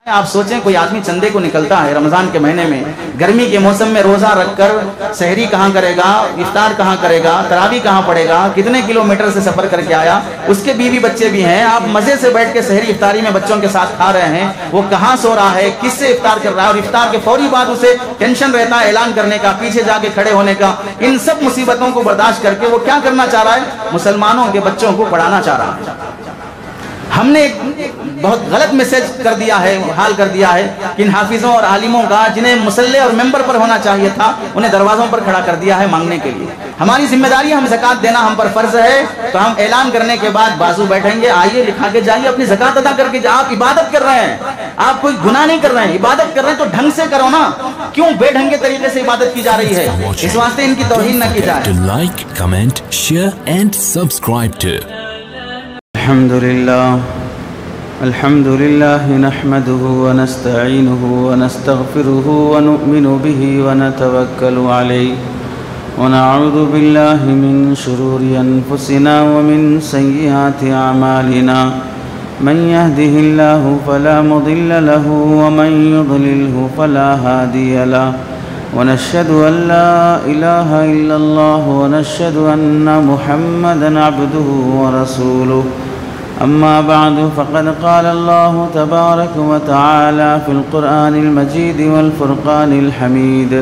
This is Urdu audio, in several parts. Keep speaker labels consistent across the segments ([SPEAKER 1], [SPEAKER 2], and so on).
[SPEAKER 1] آپ سوچیں کوئی آدمی چندے کو نکلتا ہے رمضان کے مہینے میں، گرمی کے موسم میں روزہ رکھ کر سحری کہاں کرے گا، افطار کہاں کرے گا، تراویح کہاں پڑے گا، کتنے کلومیٹر سے سفر کر کے آیا، اس کے بیوی بچے بھی ہیں، آپ مزے سے بیٹھ کے سحری افطاری میں بچوں کے ساتھ کھا رہے ہیں، وہ کہاں سو رہا ہے، کس سے افطار کر رہا ہے، اور افطار کے فوری بعد اسے ٹینشن رہتا ہے اعلان کرنے کا، پیچھے جا کے کھڑے ہونے کا۔ ان سب مصیبتوں کو برداشت کر کے وہ کیا کرنا چاہ رہا ہے؟ مسلمانوں کے بچوں کو پڑھانا چاہ رہا ہے۔ ہم نے ایک بہت غلط میسج کر دیا ہے، حال کر دیا ہے کہ ان حافظوں اور عالموں کا جنہیں مصلی اور ممبر پر ہونا چاہیے تھا، انہیں دروازوں پر کھڑا کر دیا ہے مانگنے کے لیے۔ ہماری ذمہ داری ہے، ہم زکوٰۃ دینا ہم پر فرض ہے، تو ہم اعلان کرنے کے بعد بازو بیٹھیں گے، آئیے لکھا کے جائیے، اپنی زکوٰۃ ادا کر کے جائے۔ آپ عبادت کر رہے ہیں، آپ کوئی گناہ نہیں کر رہے ہیں، عبادت کر رہے ہیں تو ڈھنگ سے کرو نا، کیوں بے ڈھنگے طریقے سے عبادت کی جا رہی ہے؟ اس واسطے ان کی توہین نہ کی جائے۔
[SPEAKER 2] Like, comment, share and subscribe to
[SPEAKER 3] الحمد لله نحمده ونستعينه ونستغفره ونؤمن به ونتوكل عليه ونعوذ بالله من شرور أنفسنا ومن سيئات أعمالنا من يهده الله فلا مضل له ومن يضلله فلا هادي له ونشهد أن لا إله إلا الله ونشهد أن محمدا عبده ورسوله أما بعد فقد قال الله تبارك وتعالى في القرآن المجيد والفرقان الحميد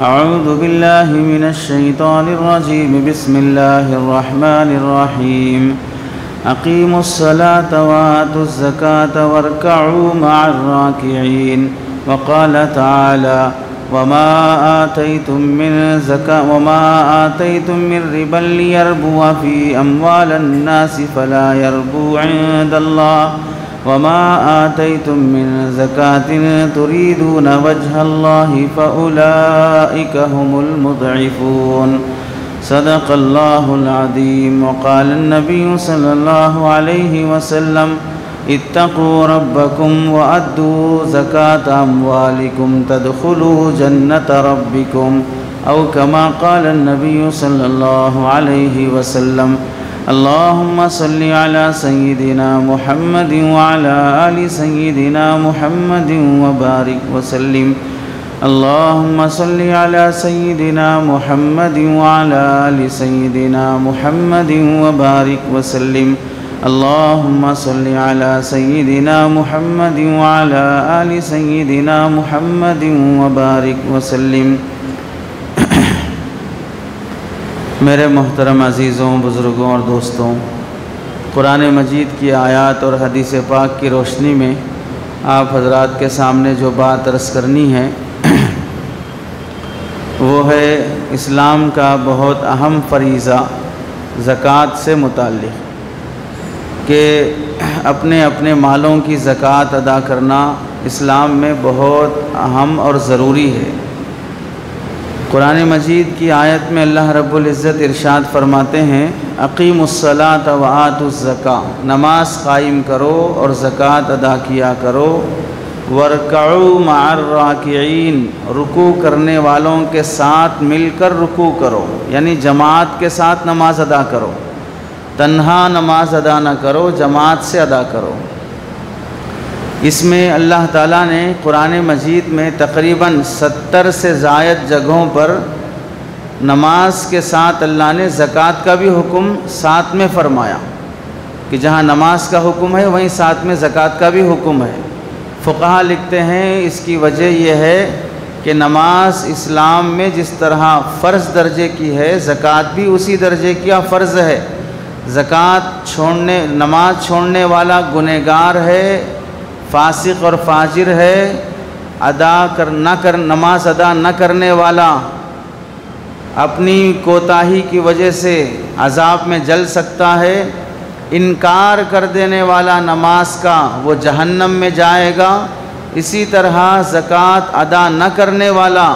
[SPEAKER 3] أعوذ بالله من الشيطان الرجيم بسم الله الرحمن الرحيم أقيموا الصلاة وآتوا الزكاة واركعوا مع الراكعين وقال تعالى وما آتيتم من ربا ليربو في أموال الناس فلا يربو عند الله وما آتيتم من زكاة تريدون وجه الله فأولئك هم المضعفون صدق الله العظيم وقال النبي صلى الله عليه وسلم اتقوا ربكم وأدوا زكاة أموالكم تدخلوا جنة ربكم أو كما قال النبي صلى الله عليه وسلم اللهم صل على سيدنا محمد وعلى آل سيدنا محمد وبارك وسلم اللهم صل على سيدنا محمد وعلى آل سيدنا محمد وبارك وسلم اللهم صل على سيدنا محمد وعلى آل سيدنا محمد وبارك وسلم۔ میرے محترم عزیزوں، بزرگوں اور دوستوں، قرآن مجید کی آیات اور حدیث پاک کی روشنی میں آپ حضرات کے سامنے جو بات عرض کرنی ہے وہ ہے اسلام کا بہت اہم فریضہ زکوٰۃ سے متعلق، کہ اپنے اپنے مالوں کی زکوٰۃ ادا کرنا اسلام میں بہت اہم اور ضروری ہے۔ قرآن مجید کی آیت میں اللہ رب العزت ارشاد فرماتے ہیں اقیموا الصلاۃ وآتوا الزکاۃ، نماز قائم کرو اور زکوٰۃ ادا کیا کرو، وارکعوا مع الراکعین، رکوع کرنے والوں کے ساتھ مل کر رکوع کرو، یعنی جماعت کے ساتھ نماز ادا کرو، تنہا نماز ادا نہ کرو، جماعت سے ادا کرو۔ اس میں اللہ تعالیٰ نے قرآن مجید میں تقریباً 70 سے زائد جگہوں پر نماز کے ساتھ اللہ نے زکوٰۃ کا بھی حکم ساتھ میں فرمایا، کہ جہاں نماز کا حکم ہے وہیں ساتھ میں زکوٰۃ کا بھی حکم ہے۔ فقہا لکھتے ہیں اس کی وجہ یہ ہے کہ نماز اسلام میں جس طرح فرض درجے کی ہے، زکوٰۃ بھی اسی درجے کی فرض ہے۔ نماز چھوڑنے والا گنہگار ہے، فاسق اور فاجر ہے، نماز ادا نہ کرنے والا اپنی کوتاہی کی وجہ سے عذاب میں جل سکتا ہے، انکار کر دینے والا نماز کا وہ جہنم میں جائے گا۔ اسی طرح زکوٰۃ ادا نہ کرنے والا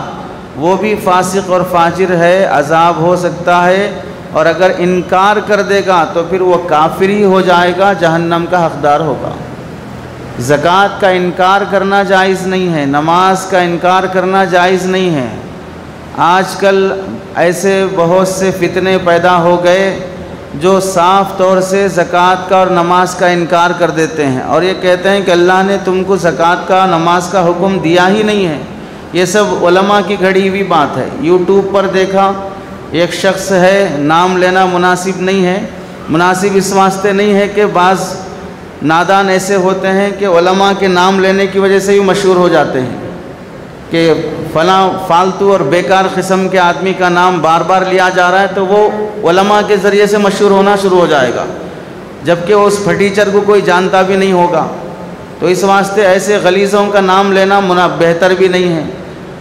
[SPEAKER 3] وہ بھی فاسق اور فاجر ہے، عذاب ہو سکتا ہے، اور اگر انکار کر دے گا تو پھر وہ کافر ہی ہو جائے گا، جہنم کا حقدار ہوگا۔ زکوٰۃ کا انکار کرنا جائز نہیں ہے، نماز کا انکار کرنا جائز نہیں ہے۔ آج کل ایسے بہت سے فتنے پیدا ہو گئے جو صاف طور سے زکوٰۃ کا اور نماز کا انکار کر دیتے ہیں اور یہ کہتے ہیں کہ اللہ نے تم کو زکوٰۃ کا نماز کا حکم دیا ہی نہیں ہے. یہ سب علماء کی گھڑی ہوئی بات ہے. یوٹیوب پر دیکھا ایک شخص ہے, نام لینا مناسب نہیں ہے. مناسب اس واسطے نہیں ہے کہ بعض نادان ایسے ہوتے ہیں کہ علماء کے نام لینے کی وجہ سے ہی مشہور ہو جاتے ہیں کہ فلاں فالتو اور بیکار قسم کے آدمی کا نام بار بار لیا جا رہا ہے تو وہ علماء کے ذریعے سے مشہور ہونا شروع ہو جائے گا, جبکہ اس پھٹیچر کو کوئی جانتا بھی نہیں ہوگا. تو اس واسطے ایسے غلیظوں کا نام لینا بہتر بھی نہیں ہے.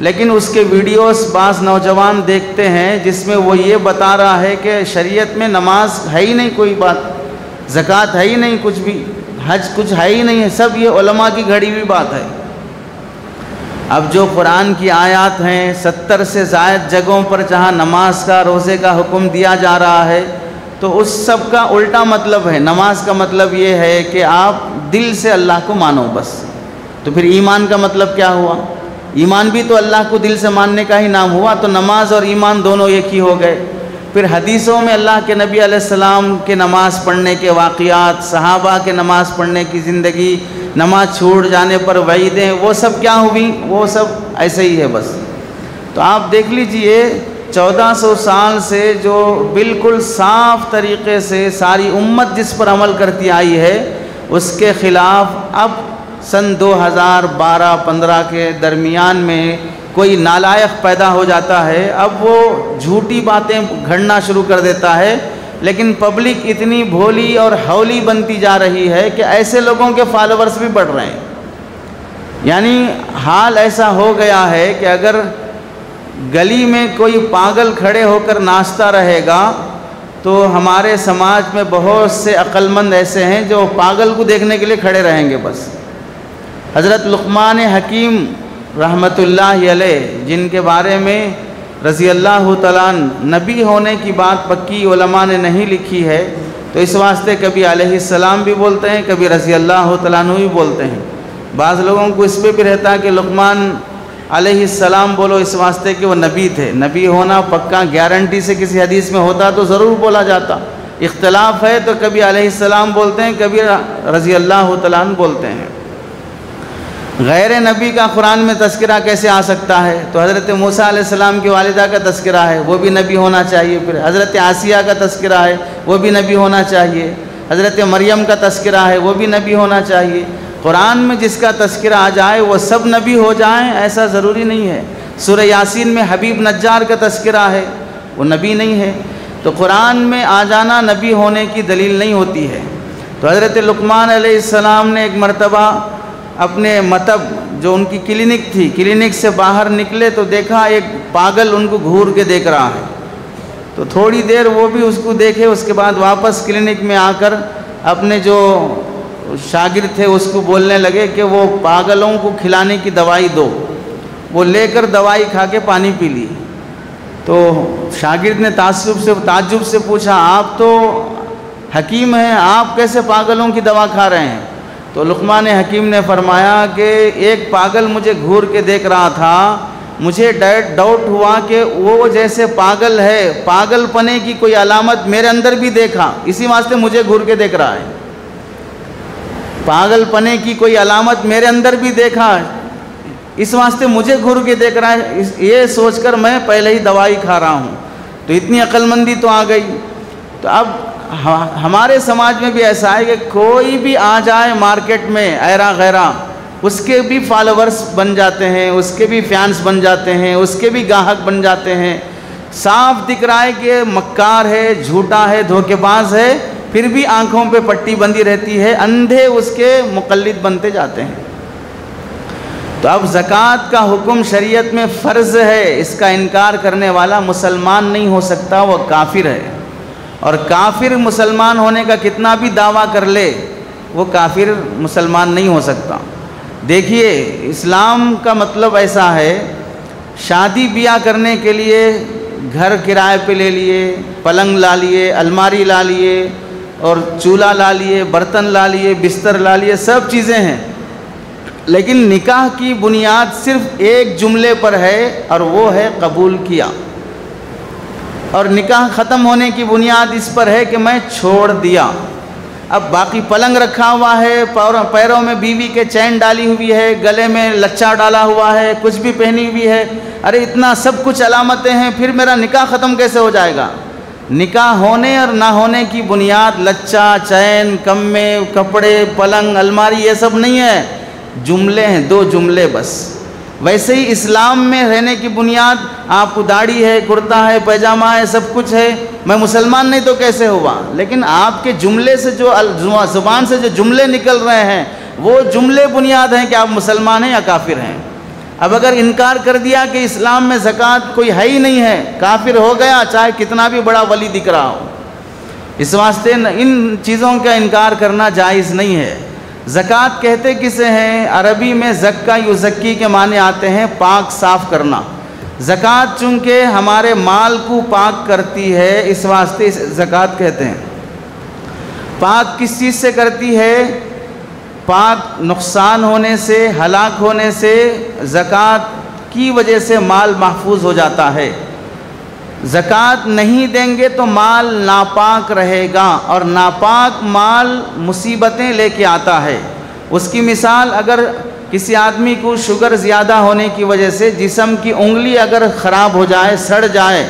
[SPEAKER 3] لیکن اس کے ویڈیوز بعض نوجوان دیکھتے ہیں جس میں وہ یہ بتا رہا ہے کہ شریعت میں نماز ہے ہی نہیں, کوئی بات, زکوٰۃ ہے ہی نہیں, کچھ بھی حج کچھ ہے ہی نہیں ہے, سب یہ علماء کی گھڑی ہوئی بات ہے. اب جو قرآن کی آیات ہیں 70 سے زائد جگہوں پر جہاں نماز کا روزے کا حکم دیا جا رہا ہے تو اس سب کا الٹا مطلب ہے. نماز کا مطلب یہ ہے کہ آپ دل سے اللہ کو مانو بس. تو پھر ایمان کا مطلب کیا ہوا؟ ایمان بھی تو اللہ کو دل سے ماننے کا ہی نام ہوا. تو نماز اور ایمان دونوں ایک ہی ہو گئے. پھر حدیثوں میں اللہ کے نبی علیہ السلام کے نماز پڑھنے کے واقعات, صحابہ کے نماز پڑھنے کی زندگی, نماز چھوڑ جانے پر وعیدیں, وہ سب کیا ہوئی؟ وہ سب ایسے ہی ہے بس. تو آپ دیکھ لیجئے 1400 سال سے جو بالکل صاف طریقے سے ساری امت جس پر عمل کرتی آئی ہے اس کے خلاف اب سن 2012-15 کے درمیان میں کوئی نالائق پیدا ہو جاتا ہے. اب وہ جھوٹی باتیں گھڑنا شروع کر دیتا ہے, لیکن پبلک اتنی بھولی اور ہولی بنتی جا رہی ہے کہ ایسے لوگوں کے فالوورز بھی بڑھ رہے ہیں. یعنی حال ایسا ہو گیا ہے کہ اگر گلی میں کوئی پاگل کھڑے ہو کر ناچتا رہے گا تو ہمارے سماج میں بہت سے عقل مند ایسے ہیں جو پاگل کو دیکھنے کے لیے کھڑے رہیں گے بس. حضرت لقمان حکیم رحمۃ اللہ علیہ, جن کے بارے میں رضی اللہ تعالیٰ نبی ہونے کی بات پکی علماء نے نہیں لکھی ہے, تو اس واسطے کبھی علیہ السلام بھی بولتے ہیں, کبھی رضی اللہ تعالیٰ عنہ بھی بولتے ہیں. بعض لوگوں کو اس پہ بھی رہتا ہے کہ لقمان علیہ السلام بولو اس واسطے کہ وہ نبی تھے. نبی ہونا پکا گارنٹی سے کسی حدیث میں ہوتا تو ضرور بولا جاتا. اختلاف ہے تو کبھی علیہ السلام بولتے ہیں, کبھی رضی اللہ تعالیٰ عنہ بولتے ہیں. غیر نبی کا قرآن میں تذکرہ کیسے آ سکتا ہے؟ تو حضرت موسیٰ علیہ السلام کی والدہ کا تذکرہ ہے, وہ بھی نبی ہونا چاہیے. پھر حضرت آسیہ کا تذکرہ ہے, وہ بھی نبی ہونا چاہیے. حضرت مریم کا تذکرہ ہے, وہ بھی نبی ہونا چاہیے. قرآن میں جس کا تذکرہ آ جائے وہ سب نبی ہو جائیں ایسا ضروری نہیں ہے. سورہ یاسین میں حبیب نجار کا تذکرہ ہے, وہ نبی نہیں ہے. تو قرآن میں آ جانا نبی ہونے کی دلیل نہیں ہوتی ہے. تو حضرت لقمان علیہ السلام نے ایک مرتبہ اپنے مطب جو ان کی کلینک تھی, کلینک سے باہر نکلے تو دیکھا ایک پاگل ان کو گھور کے دیکھ رہا ہے. تو تھوڑی دیر وہ بھی اس کو دیکھے, اس کے بعد واپس کلینک میں آ کر اپنے جو شاگرد تھے اس کو بولنے لگے کہ وہ پاگلوں کو کھلانے کی دوائی دو. وہ لے کر دوائی کھا کے پانی پی لی. تو شاگرد نے تعجب سے پوچھا, آپ تو حکیم ہیں, آپ کیسے پاگلوں کی دوا کھا رہے ہیں؟ تو لقمان حکیم نے فرمایا کہ ایک پاگل مجھے گھور کے دیکھ رہا تھا, مجھے ڈاؤٹ ہوا کہ وہ جیسے پاگل ہے, پاگل پنے کی کوئی علامت میرے اندر بھی دیکھا, اسی واسطے مجھے گھور کے دیکھ رہا ہے. پاگل پنے کی کوئی علامت میرے اندر بھی دیکھا, اس واسطے مجھے گھور کے دیکھ رہا ہے, یہ سوچ کر میں پہلے ہی دوائی کھا رہا ہوں. تو اتنی عقل مندی تو آ گئی. تو اب ہمارے سماج میں بھی ایسا ہے کہ کوئی بھی آ جائے مارکیٹ میں ایرا غیرہ, اس کے بھی فالوورز بن جاتے ہیں, اس کے بھی فینس بن جاتے ہیں, اس کے بھی گاہک بن جاتے ہیں. صاف دکھ رہا ہے کہ مکار ہے, جھوٹا ہے, دھوکے باز ہے, پھر بھی آنکھوں پہ پٹی بندھی رہتی ہے, اندھے اس کے مقلد بنتے جاتے ہیں. تو اب زکوٰۃ کا حکم شریعت میں فرض ہے, اس کا انکار کرنے والا مسلمان نہیں ہو سکتا, وہ کافر ہے. اور کافر مسلمان ہونے کا کتنا بھی دعویٰ کر لے وہ کافر مسلمان نہیں ہو سکتا. دیکھیے اسلام کا مطلب ایسا ہے, شادی بیاہ کرنے کے لیے گھر کرائے پہ لے لیے, پلنگ لا لیے, الماری لا لیے, اور چولہا لا لیے, برتن لا لیے, بستر لا لیے, سب چیزیں ہیں. لیکن نکاح کی بنیاد صرف ایک جملے پر ہے اور وہ ہے قبول کیا.
[SPEAKER 1] اور نکاح ختم ہونے کی بنیاد اس پر ہے کہ میں چھوڑ دیا، اب باقی پلنگ رکھا ہوا ہے، پیروں میں بیوی کے چین ڈالی ہوئی ہے، گلے میں لچا ڈالا ہوا ہے، کچھ بھی پہنی ہوئی ہے، ارے اتنا سب کچھ علامتیں ہیں، پھر میرا نکاح ختم کیسے ہو جائے گا؟ نکاح ہونے اور نہ ہونے کی بنیاد لچا، چین، کمے، کپڑے، پلنگ، الماری یہ سب نہیں ہے، جملے ہیں، 2 جملے بس۔ ویسے ہی اسلام میں رہنے کی بنیاد آپ کو داڑھی ہے، کرتا ہے، پیجامہ ہے، سب کچھ ہے، میں مسلمان نہیں تو کیسے ہوا؟ لیکن آپ کے جملے سے جو زبان سے جو جملے نکل رہے ہیں وہ جملے بنیاد ہیں کہ آپ مسلمان ہیں یا کافر ہیں۔ اب اگر انکار کر دیا کہ اسلام میں زکوٰۃ کوئی ہے ہی نہیں ہے، کافر ہو گیا، چاہے کتنا بھی بڑا ولی دکھ رہا ہو۔ اس واسطے ان چیزوں کا انکار کرنا جائز نہیں ہے۔ زکوٰۃ کہتے کسے ہیں؟ عربی میں زکا یزکی کے معنی آتے ہیں پاک صاف کرنا۔ زکوٰۃ چونکہ ہمارے مال کو پاک کرتی ہے، اس واسطے زکوٰۃ کہتے ہیں۔ پاک کس چیز سے کرتی ہے؟ پاک نقصان ہونے سے، ہلاک ہونے سے زکوٰۃ کی وجہ سے مال محفوظ ہو جاتا ہے۔ زکوٰۃ نہیں دیں گے تو مال ناپاک رہے گا، اور ناپاک مال مصیبتیں لے کے آتا ہے۔ اس کی مثال، اگر کسی آدمی کو شوگر زیادہ ہونے کی وجہ سے جسم کی انگلی اگر خراب ہو جائے، سڑ جائے،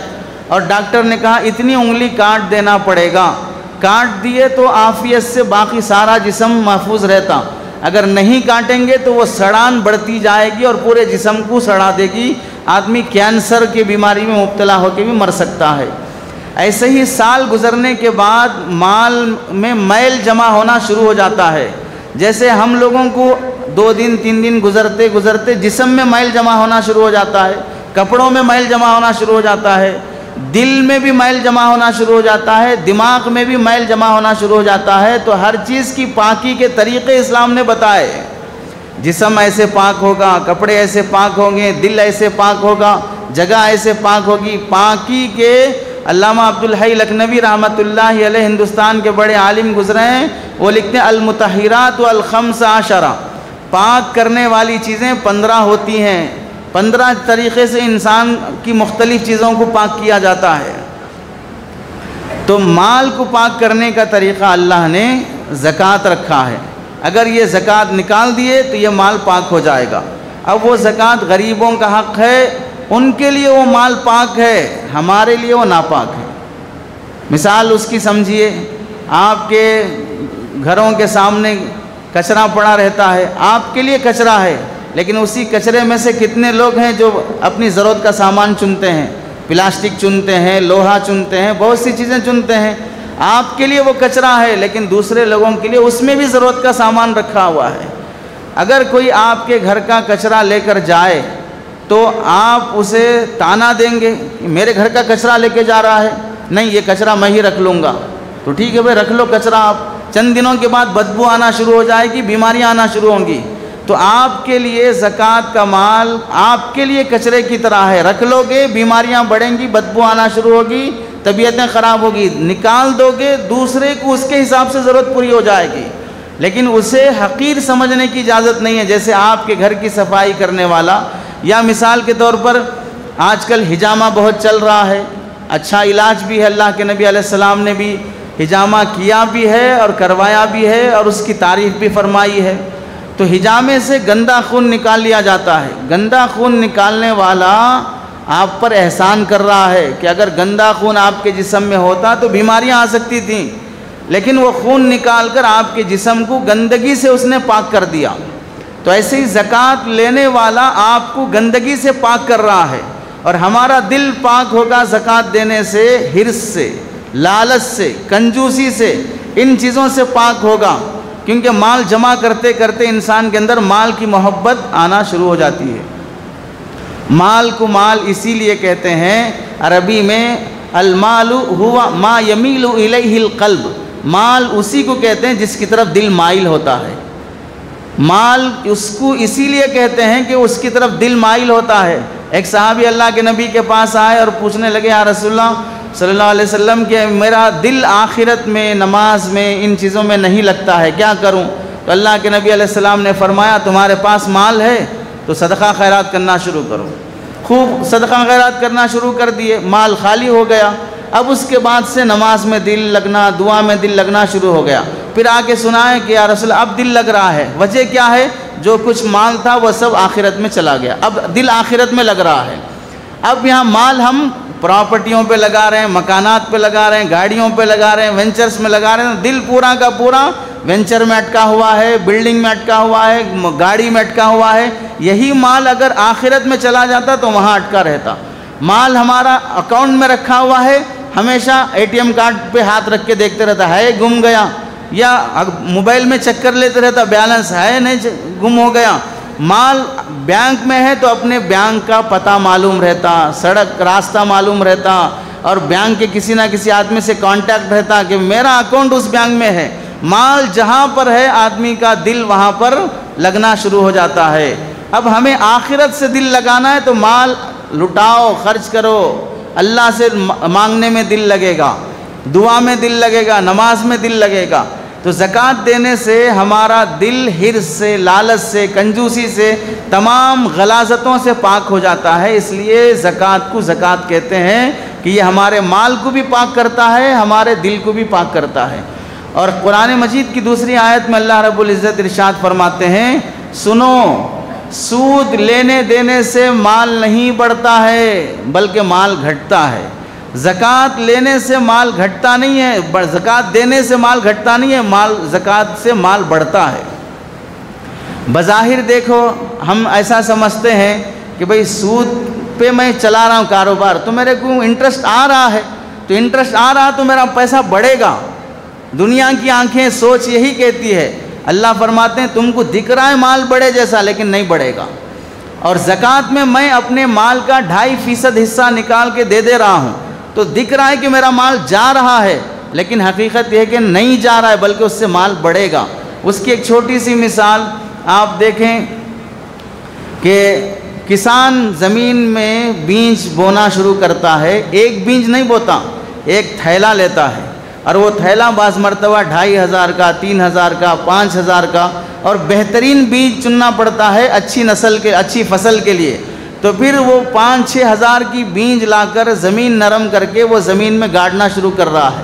[SPEAKER 1] اور ڈاکٹر نے کہا اتنی انگلی کاٹ دینا پڑے گا، کاٹ دیے تو عافیت سے باقی سارا جسم محفوظ رہتا، اگر نہیں کاٹیں گے تو وہ سڑان بڑھتی جائے گی اور پورے جسم کو سڑا دے گی، آدمی کینسر کی بیماری میں مبتلا ہو کے بھی مر سکتا ہے۔ ایسے ہی سال گزرنے کے بعد مال میں میل جمع ہونا شروع ہو جاتا ہے۔ جیسے ہم لوگوں کو 2 دن 3 دن گزرتے گزرتے جسم میں میل جمع ہونا شروع ہو جاتا ہے، کپڑوں میں میل جمع ہونا شروع ہو جاتا ہے، دل میں بھی میل جمع ہونا شروع ہو جاتا ہے، دماغ میں بھی میل جمع ہونا شروع ہو جاتا ہے۔ تو ہر چیز کی پاکی کے طریقے اسلام نے بتائے۔ جسم ایسے پاک ہوگا، کپڑے ایسے پاک ہوں گے، دل ایسے پاک ہوگا، جگہ ایسے پاک ہوگی۔ پاکی کے علامہ عبدالحی لکھنوی رحمۃ اللہ علیہ ہندوستان کے بڑے عالم گزرے ہیں، وہ لکھتے ہیں المطہرات والخمس عشرہ، پاک کرنے والی چیزیں 15 ہوتی ہیں، 15 طریقے سے انسان کی مختلف چیزوں کو پاک کیا جاتا ہے۔ تو مال کو پاک کرنے کا طریقہ اللہ نے زکوٰۃ رکھا ہے۔ اگر یہ زکوٰۃ نکال دیے تو یہ مال پاک ہو جائے گا۔ اب وہ زکوٰۃ غریبوں کا حق ہے، ان کے لیے وہ مال پاک ہے، ہمارے لیے وہ ناپاک ہے۔ مثال اس کی سمجھیے، آپ کے گھروں کے سامنے کچرا پڑا رہتا ہے، آپ کے لیے کچرا ہے، لیکن اسی کچرے میں سے کتنے لوگ ہیں جو اپنی ضرورت کا سامان چنتے ہیں، پلاسٹک چنتے ہیں، لوہا چنتے ہیں، بہت سی چیزیں چنتے ہیں۔ آپ کے لیے وہ کچرا ہے، لیکن دوسرے لوگوں کے لیے اس میں بھی ضرورت کا سامان رکھا ہوا ہے۔ اگر کوئی آپ کے گھر کا کچرا لے کر جائے تو آپ اسے تانا دیں گے کہ میرے گھر کا کچرا لے کے جا رہا ہے، نہیں یہ کچرا میں ہی رکھ لوں گا، تو ٹھیک ہے بھائی رکھ لو کچرا آپ، چند دنوں کے بعد بدبو آنا شروع ہو جائے گی، بیماریاں آنا شروع ہوں گی۔ تو آپ کے لیے زکوٰۃ کا مال آپ کے لیے کچرے کی طرح ہے، رکھ لو گے بیماریاں بڑھیں گی، بدبو آنا شروع ہوگی، طبیعتیں خراب ہوگی، نکال دو گے دوسرے کو اس کے حساب سے ضرورت پوری ہو جائے گی، لیکن اسے حقیر سمجھنے کی اجازت نہیں ہے۔ جیسے آپ کے گھر کی صفائی کرنے والا، یا مثال کے طور پر آج کل حجامہ بہت چل رہا ہے، اچھا علاج بھی ہے، اللہ کے نبی علیہ السلام نے بھی حجامہ کیا بھی ہے اور کروایا بھی ہے اور اس کی تعریف بھی فرمائی ہے۔ تو حجامے سے گندا خون نکال لیا جاتا ہے، گندا خون نکالنے والا آپ پر احسان کر رہا ہے کہ اگر گندا خون آپ کے جسم میں ہوتا تو بیماریاں آ سکتی تھیں، لیکن وہ خون نکال کر آپ کے جسم کو گندگی سے اس نے پاک کر دیا۔ تو ایسے ہی زکوٰۃ لینے والا آپ کو گندگی سے پاک کر رہا ہے، اور ہمارا دل پاک ہوگا زکوٰۃ دینے سے، حرص سے، لالچ سے، کنجوسی سے، ان چیزوں سے پاک ہوگا، کیونکہ مال جمع کرتے کرتے انسان کے اندر مال کی محبت آنا شروع ہو جاتی ہے۔ مال کو مال اسی لیے کہتے ہیں عربی میں المال ہوا ما یمیل الیہ القلب، مال اسی کو کہتے ہیں جس کی طرف دل مائل ہوتا ہے۔ مال اس کو اسی لیے کہتے ہیں کہ اس کی طرف دل مائل ہوتا ہے۔ ایک صحابی اللہ کے نبی کے پاس آئے اور پوچھنے لگے یا رسول اللہ صلی اللہ علیہ وسلم کہ میرا دل آخرت میں، نماز میں، ان چیزوں میں نہیں لگتا ہے، کیا کروں؟ تو اللہ کے نبی علیہ السلام نے فرمایا تمہارے پاس مال ہے تو صدقہ خیرات کرنا شروع کرو۔ خوب صدقہ خیرات کرنا شروع کر دیے، مال خالی ہو گیا۔ اب اس کے بعد سے نماز میں دل لگنا، دعا میں دل لگنا شروع ہو گیا۔ پھر آ کے سنائے کہ یا رسول اب دل لگ رہا ہے، وجہ کیا ہے؟ جو کچھ مال تھا وہ سب آخرت میں چلا گیا، اب دل آخرت میں لگ رہا ہے۔ اب یہاں مال ہم پراپرٹیوں پہ لگا رہے ہیں، مکانات پہ لگا رہے ہیں، گاڑیوں پہ لگا رہے ہیں، وینچرز میں لگا رہے ہیں، دل پورا کا پورا وینچر میں اٹکا ہوا ہے، بلڈنگ میں اٹکا ہوا ہے، گاڑی میں اٹکا ہوا ہے۔ یہی مال اگر آخرت میں چلا جاتا تو وہاں اٹکا رہتا۔ مال ہمارا اکاؤنٹ میں رکھا ہوا ہے، ہمیشہ اے ٹی ایم کارڈ پہ ہاتھ رکھ کے دیکھتے رہتا ہے گم گیا، یا موبائل میں چیک کر لیتے رہتا بیلنس ہے نہیں گم ہو گیا۔ مال بینک میں ہے تو اپنے بینک کا پتہ معلوم رہتا، سڑک راستہ معلوم رہتا، اور بینک کے کسی نہ کسی آدمی سے کانٹیکٹ رہتا کہ میرا اکاؤنٹ اس بینک میں ہے۔ مال جہاں پر ہے آدمی کا دل وہاں پر لگنا شروع ہو جاتا ہے۔ اب ہمیں آخرت سے دل لگانا ہے تو مال لٹاؤ، خرچ کرو، اللہ سے مانگنے میں دل لگے گا، دعا میں دل لگے گا، نماز میں دل لگے گا۔ تو زکوٰۃ دینے سے ہمارا دل حرص سے، لالچ سے، کنجوسی سے، تمام غلاظتوں سے پاک ہو جاتا ہے۔ اس لیے زکوٰۃ کو زکوٰۃ کہتے ہیں کہ یہ ہمارے مال کو بھی پاک کرتا ہے، ہمارے دل کو بھی پاک کرتا ہے۔ اور قرآن مجید کی دوسری آیت میں اللہ رب العزت ارشاد فرماتے ہیں، سنو، سود لینے دینے سے مال نہیں بڑھتا ہے بلکہ مال گھٹتا ہے۔ زکوٰۃ لینے سے مال گھٹتا نہیں ہے، زکوٰۃ دینے سے مال گھٹتا نہیں ہے، زکوٰۃ سے مال بڑھتا ہے۔ بظاہر دیکھو ہم ایسا سمجھتے ہیں کہ بھئی سود پہ میں چلا رہا ہوں کاروبار تو میرے کو انٹرسٹ آ رہا ہے، تو انٹرسٹ آ رہا تو میرا پیسہ بڑھے گا۔ دنیا کی آنکھیں سوچ یہی کہتی ہے۔ اللہ فرماتے ہیں تم کو دکھ رہا ہے مال بڑھے جیسا، لیکن نہیں بڑھے گا۔ اور زکوٰۃ میں اپنے مال کا 2.5% حصہ نکال کے دے رہا ہوں تو دکھ رہا ہے کہ میرا مال جا رہا ہے، لیکن حقیقت یہ ہے کہ نہیں جا رہا ہے بلکہ اس سے مال بڑھے گا۔ اس کی ایک چھوٹی سی مثال آپ دیکھیں کہ کسان زمین میں بیج بونا شروع کرتا ہے، ایک بیج نہیں بوتا، ایک تھیلا لیتا ہے، اور وہ تھیلا بعض مرتبہ 2,500 کا، 3,000 کا، 5,000 کا، اور بہترین بیج چننا پڑتا ہے اچھی نسل کے، اچھی فصل کے لیے۔ تو پھر وہ 5-6 ہزار کی بیج لا کر زمین نرم کر کے وہ زمین میں گاڑنا شروع کر رہا ہے۔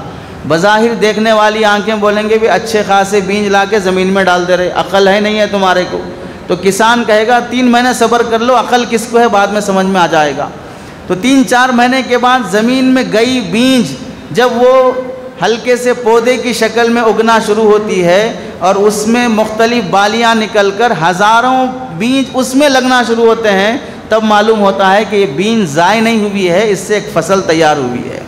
[SPEAKER 1] بظاہر دیکھنے والی آنکھیں بولیں گے بھی اچھے خاصے بیج لا کے زمین میں ڈال دے رہے، عقل ہے نہیں ہے تمہارے کو؟ تو کسان کہے گا 3 مہینے صبر کر لو، عقل کس کو ہے بعد میں سمجھ میں آ جائے گا۔ تو 3-4 مہینے کے بعد زمین میں گئی بیج جب وہ ہلکے سے پودے کی شکل میں اگنا شروع ہوتی ہے اور اس میں مختلف بالیاں نکل کر ہزاروں بیج اس میں لگنا شروع ہوتے ہیں، تب معلوم ہوتا ہے کہ یہ بیج ضائع نہیں ہوئی ہے، اس سے ایک فصل تیار ہوئی ہے۔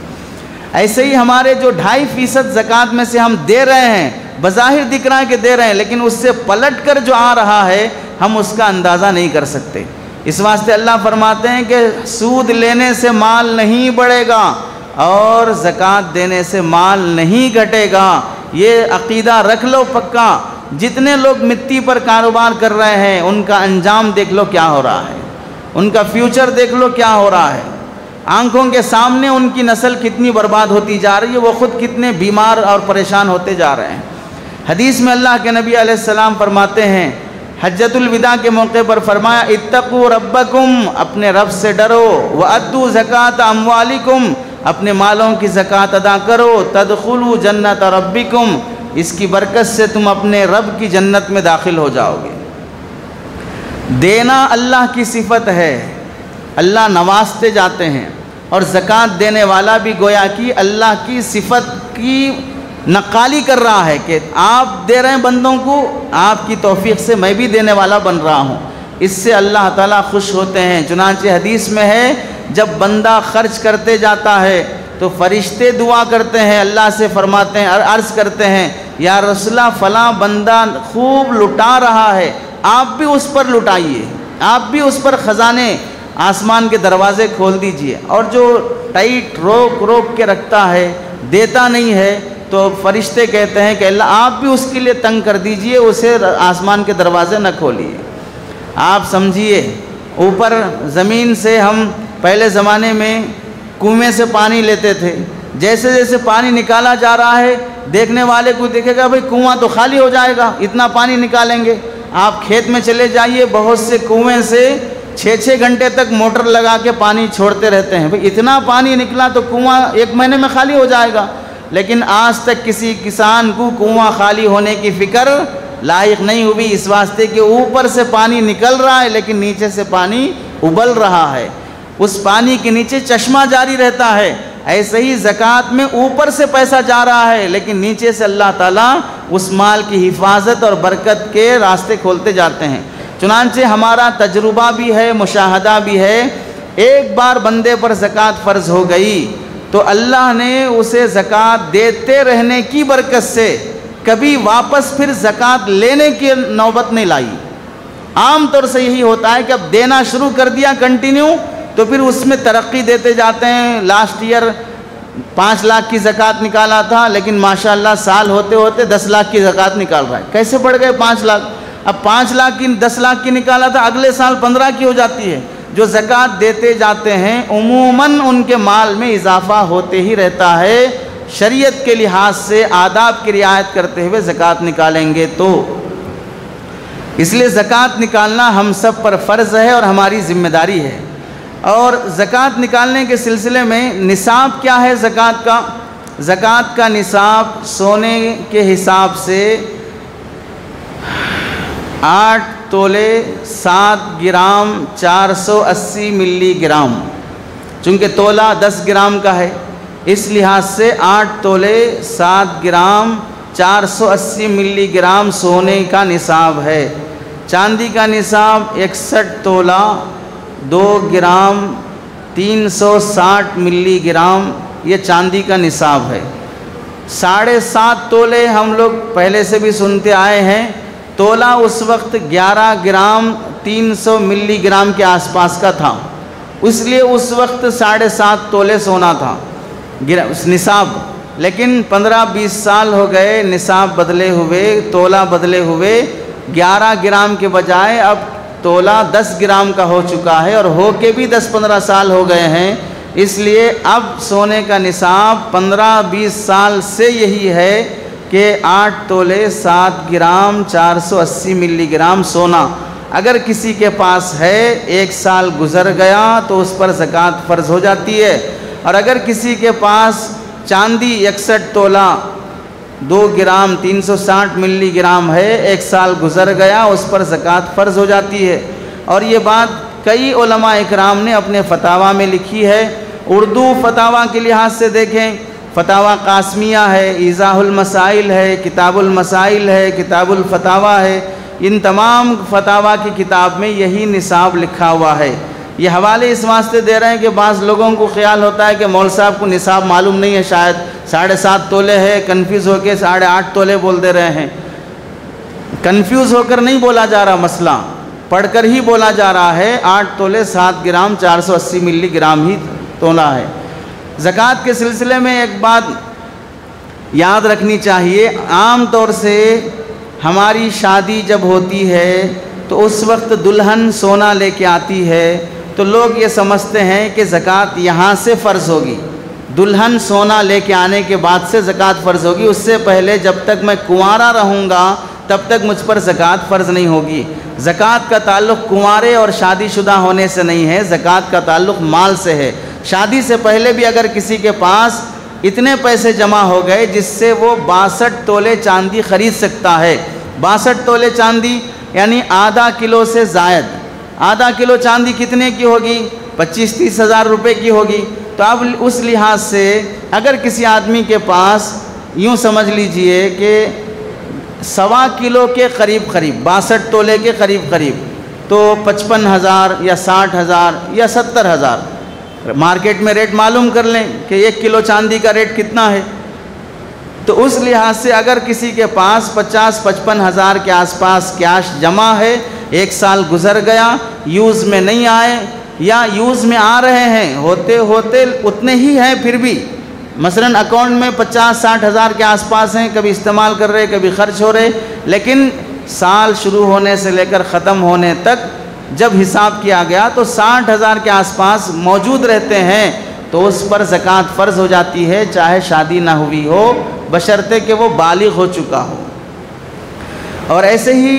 [SPEAKER 1] ایسے ہی ہمارے جو 2.5% زکوٰۃ میں سے ہم دے رہے ہیں، بظاہر دکھ رہا ہے کہ دے رہے ہیں، لیکن اس سے پلٹ کر جو آ رہا ہے ہم اس کا اندازہ نہیں کر سکتے۔ اس واسطے اللہ فرماتے ہیں کہ سود لینے سے مال نہیں بڑھے گا اور زکوٰۃ دینے سے مال نہیں گھٹے گا۔ یہ عقیدہ رکھ لو پکا۔ جتنے لوگ مٹی پر کاروبار کر رہے ہیں ان کا انجام دیکھ لو کیا ہو رہا ہے، ان کا فیوچر دیکھ لو کیا ہو رہا ہے، آنکھوں کے سامنے ان کی نسل کتنی برباد ہوتی جا رہی ہے، وہ خود کتنے بیمار اور پریشان ہوتے جا رہے ہیں۔ حدیث میں اللہ کے نبی علیہ السلام فرماتے ہیں، حجۃ الوداع کے موقع پر فرمایا، اتقوا ربکم، اپنے رب سے ڈرو، وَأَدُّوا زَكَاةَ أَمْوَالِكُمْ، اپنے مالوں کی زکوٰۃ ادا کرو، تدخلوا جنت ربکم، اس کی برکت سے تم اپنے رب کی جنت میں داخل ہو جاؤ گے۔ دینا اللہ کی صفت ہے، اللہ نوازتے جاتے ہیں، اور زکوٰۃ دینے والا بھی گویا کہ اللہ کی صفت کی نقالی کر رہا ہے کہ آپ دے رہے ہیں بندوں کو، آپ کی توفیق سے میں بھی دینے والا بن رہا ہوں۔ اس سے اللہ تعالیٰ خوش ہوتے ہیں۔ چنانچہ حدیث میں ہے، جب بندہ خرچ کرتے جاتا ہے تو فرشتے دعا کرتے ہیں، اللہ سے فرماتے ہیں، عرض کرتے ہیں، یا رسول اللہ فلاں بندہ خوب لٹا رہا ہے، آپ بھی اس پر لٹائیے، آپ بھی اس پر خزانے آسمان کے دروازے کھول دیجئے۔ اور جو ٹائٹ روک کے رکھتا ہے، دیتا نہیں ہے، تو فرشتے کہتے ہیں کہ اللہ آپ بھی اس کے لیے تنگ کر دیجئے، اسے آسمان کے دروازے نہ کھولیے۔ آپ سمجھیے، اوپر زمین سے ہم پہلے زمانے میں کنویں سے پانی لیتے تھے، جیسے جیسے پانی نکالا جا رہا ہے دیکھنے والے کو دیکھے گا بھئی کنواں تو خالی ہو جائے گا، اتنا پانی نکالیں گے۔ آپ کھیت میں چلے جائیے، بہت سے کنویں سے 6 گھنٹے تک موٹر لگا کے پانی چھوڑتے رہتے ہیں. بھئی اتنا پانی نکلا تو کنواں 1 مہینے میں خالی ہو جائے گا. لیکن آج تک کسی کسان کو کنواں خالی ہونے کی فکر لائق نہیں ہوئی، اس واسطے کہ اوپر سے پانی نکل رہا ہے لیکن نیچے سے پانی ابل رہا ہے، اس پانی کے نیچے چشمہ جاری رہتا ہے. ایسے ہی زکوٰۃ میں اوپر سے پیسہ جا رہا ہے لیکن نیچے سے اللہ تعالیٰ اس مال کی حفاظت اور برکت کے راستے کھولتے جاتے ہیں. چنانچہ ہمارا تجربہ بھی ہے، مشاہدہ بھی ہے. ایک بار بندے پر زکوٰۃ فرض ہو گئی تو اللہ نے اسے زکوٰۃ دیتے رہنے کی برکت سے کبھی واپس پھر زکوٰۃ لینے کی نوبت نہیں لائی. عام طور سے یہی ہوتا ہے کہ اب دینا شروع کر دیا کنٹینیو تو پھر اس میں ترقی دیتے جاتے ہیں. لاسٹ ایئر 5 لاکھ کی زکوٰۃ نکالا تھا لیکن ماشاءاللہ سال ہوتے ہوتے 10 لاکھ کی زکوٰۃ نکال رہا ہے. کیسے بڑھ گئے 5 لاکھ؟ اب 5 لاکھ کی 10 لاکھ کی نکالا تھا، اگلے سال 15 کی ہو جاتی ہے. جو زکوٰۃ دیتے جاتے ہیں عموماً ان کے مال میں اضافہ ہوتے ہی رہتا ہے. شریعت کے لحاظ سے آداب کی رعایت کرتے ہوئے زکوٰۃ نکالیں گے تو اس لیے زکوٰۃ نکالنا ہم سب پر فرض ہے اور ہماری ذمہ داری ہے. اور زکوٰۃ نکالنے کے سلسلے میں نصاب کیا ہے زکوٰۃ کا؟ زکوٰۃ کا نصاب سونے کے حساب سے 8 تولے 7 گرام 480 ملی گرام، چونکہ تولہ 10 گرام کا ہے اس لحاظ سے 8 تولے 7 گرام 480 ملی گرام سونے کا نصاب ہے. چاندی کا نصاب 61 تولہ 2 گرام 360 ملی گرام، یہ چاندی کا نصاب ہے. 7.5 تولے ہم لوگ پہلے سے بھی سنتے آئے ہیں. تولہ اس وقت 11 گرام 300 ملی گرام کے آس پاس کا تھا، اس لیے اس وقت 7.5 تولے سونا تھا نصاب. لیکن 15-20 سال ہو گئے، نصاب بدلے ہوئے، تولہ بدلے ہوئے. 11 گرام کے بجائے اب تولہ 10 گرام کا ہو چکا ہے اور ہو کے بھی 10-15 سال ہو گئے ہیں. اس لیے اب سونے کا نصاب 15-20 سال سے یہی ہے کہ 8 تولے 7 گرام 480 ملی گرام سونا. اگر کسی کے پاس ہے 1 سال گزر گیا تو اس پر زکوٰۃ فرض ہو جاتی ہے. اور اگر کسی کے پاس چاندی 61 تولہ 2 گرام 360 ملی گرام ہے، 1 سال گزر گیا اس پر زکوٰۃ فرض ہو جاتی ہے. اور یہ بات کئی علماء اکرام نے اپنے فتاویٰ میں لکھی ہے. اردو فتاویٰ کے لحاظ سے دیکھیں، فتاویٰ قاسمیہ ہے، ایضاح المسائل ہے، کتاب المسائل ہے، کتاب الفتاویٰ ہے. ان تمام فتاویٰ کی کتاب میں یہی نصاب لکھا ہوا ہے. یہ حوالے اس واسطے دے رہے ہیں کہ بعض لوگوں کو خیال ہوتا ہے کہ مول صاحب کو نصاب معلوم نہیں ہے، شاید 7.5 تولے ہے، کنفیوز ہو کے 8.5 تولے بول دے رہے ہیں. کنفیوز ہو کر نہیں بولا جا رہا، مسئلہ پڑھ کر ہی بولا جا رہا ہے. 8 تولے 7 گرام 480 ملی گرام ہی تولہ ہے. زکوٰۃ کے سلسلے میں ایک بات یاد رکھنی چاہیے. عام طور سے ہماری شادی جب ہوتی ہے تو اس وقت دلہن سونا لے کے آتی ہے تو لوگ یہ سمجھتے ہیں کہ زکوٰۃ یہاں سے فرض ہوگی. دلہن سونا لے کے آنے کے بعد سے زکوٰۃ فرض ہوگی. اس سے پہلے جب تک میں کنوارا رہوں گا تب تک مجھ پر زکوٰۃ فرض نہیں ہوگی. زکوٰۃ کا تعلق کنوارے اور شادی شدہ ہونے سے نہیں ہے، زکوٰۃ کا تعلق مال سے ہے. شادی سے پہلے بھی اگر کسی کے پاس اتنے پیسے جمع ہو گئے جس سے وہ 62 تولے چاندی خرید سکتا ہے. 62 تولے چاندی یعنی آدھا کلو سے زائد. آدھا کلو چاندی کتنے کی ہوگی؟ 25-30 ہزار روپے کی ہوگی. تو اب اس لحاظ سے اگر کسی آدمی کے پاس یوں سمجھ لیجئے کہ 1.25 کلو کے قریب 62 تولے کے قریب تو 55,000 یا 60,000 یا 70,000 مارکیٹ میں ریٹ معلوم کر لیں کہ 1 کلو چاندی کا ریٹ کتنا ہے. تو اس لحاظ سے اگر کسی کے پاس 50-55 ہزار کے آس پاس کیش جمع ہے، 1 سال گزر گیا، یوز میں نہیں آئے یا یوز میں آ رہے ہیں، ہوتے ہوتے اتنے ہی ہیں پھر بھی، مثلاً اکاؤنٹ میں 50-60 ہزار کے آس پاس ہیں، کبھی استعمال کر رہے کبھی خرچ ہو رہے، لیکن سال شروع ہونے سے لے کر ختم ہونے تک جب حساب کیا گیا تو 60 ہزار کے آس پاس موجود رہتے ہیں تو اس پر زکوٰۃ فرض ہو جاتی ہے، چاہے شادی نہ ہوئی ہو، بشرطے کہ وہ بالغ ہو چکا ہو. اور ایسے ہی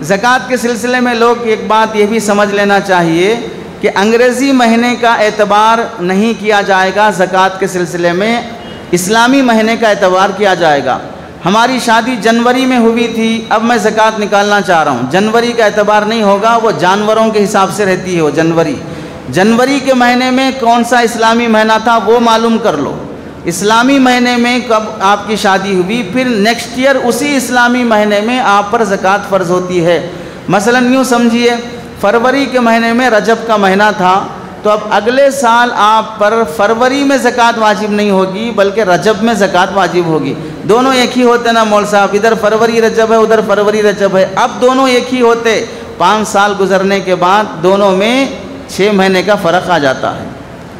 [SPEAKER 1] زکوٰۃ کے سلسلے میں لوگ ایک بات یہ بھی سمجھ لینا چاہیے کہ انگریزی مہینے کا اعتبار نہیں کیا جائے گا زکوٰۃ کے سلسلے میں، اسلامی مہینے کا اعتبار کیا جائے گا۔ ہماری شادی جنوری میں ہوئی تھی، اب میں زکوٰۃ نکالنا چاہ رہا ہوں، جنوری کا اعتبار نہیں ہوگا، وہ جانوروں کے حساب سے رہتی ہے وہ جنوری کے مہینے میں کون سا اسلامی مہینہ تھا وہ معلوم کر لو، اسلامی مہینے میں کب آپ کی شادی ہوئی، پھر نیکسٹ ایئر اسی اسلامی مہینے میں آپ پر زکوٰۃ فرض ہوتی ہے۔ مثلا یوں سمجھیے فروری کے مہینے میں رجب کا مہینہ تھا، تو اب اگلے سال آپ پر فروری میں زکوٰۃ واجب نہیں ہوگی بلکہ رجب میں زکوٰۃ واجب ہوگی۔ دونوں ایک ہی ہوتے نا مول صاحب، ادھر فروری رجب ہے ادھر فروری رجب ہے، اب دونوں ایک ہی ہوتے، 5 سال گزرنے کے بعد دونوں میں 6 مہینے کا فرق آ جاتا ہے،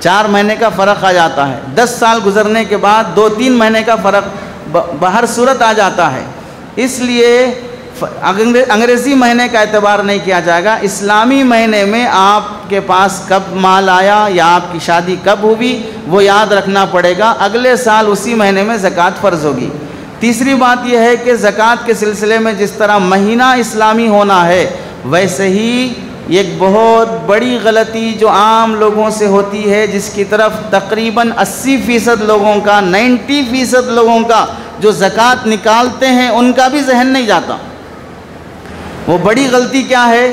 [SPEAKER 1] 4 مہینے کا فرق آ جاتا ہے، 10 سال گزرنے کے بعد 2-3 مہینے کا فرق بہر صورت آ جاتا ہے۔ اس لیے انگریزی مہینے کا اعتبار نہیں کیا جائے گا، اسلامی مہینے میں آپ کے پاس کب مال آیا یا آپ کی شادی کب ہوئی وہ یاد رکھنا پڑے گا، اگلے سال اسی مہینے میں زکوٰۃ فرض ہوگی۔ تیسری بات یہ ہے کہ زکوٰۃ کے سلسلے میں جس طرح مہینہ اسلامی ہونا ہے، ویسے ہی ایک بہت بڑی غلطی جو عام لوگوں سے ہوتی ہے، جس کی طرف تقریباً 80% لوگوں کا 90% لوگوں کا جو زکوٰۃ نکالتے ہیں ان کا بھی ذہن نہیں جاتا۔ وہ بڑی غلطی کیا ہے؟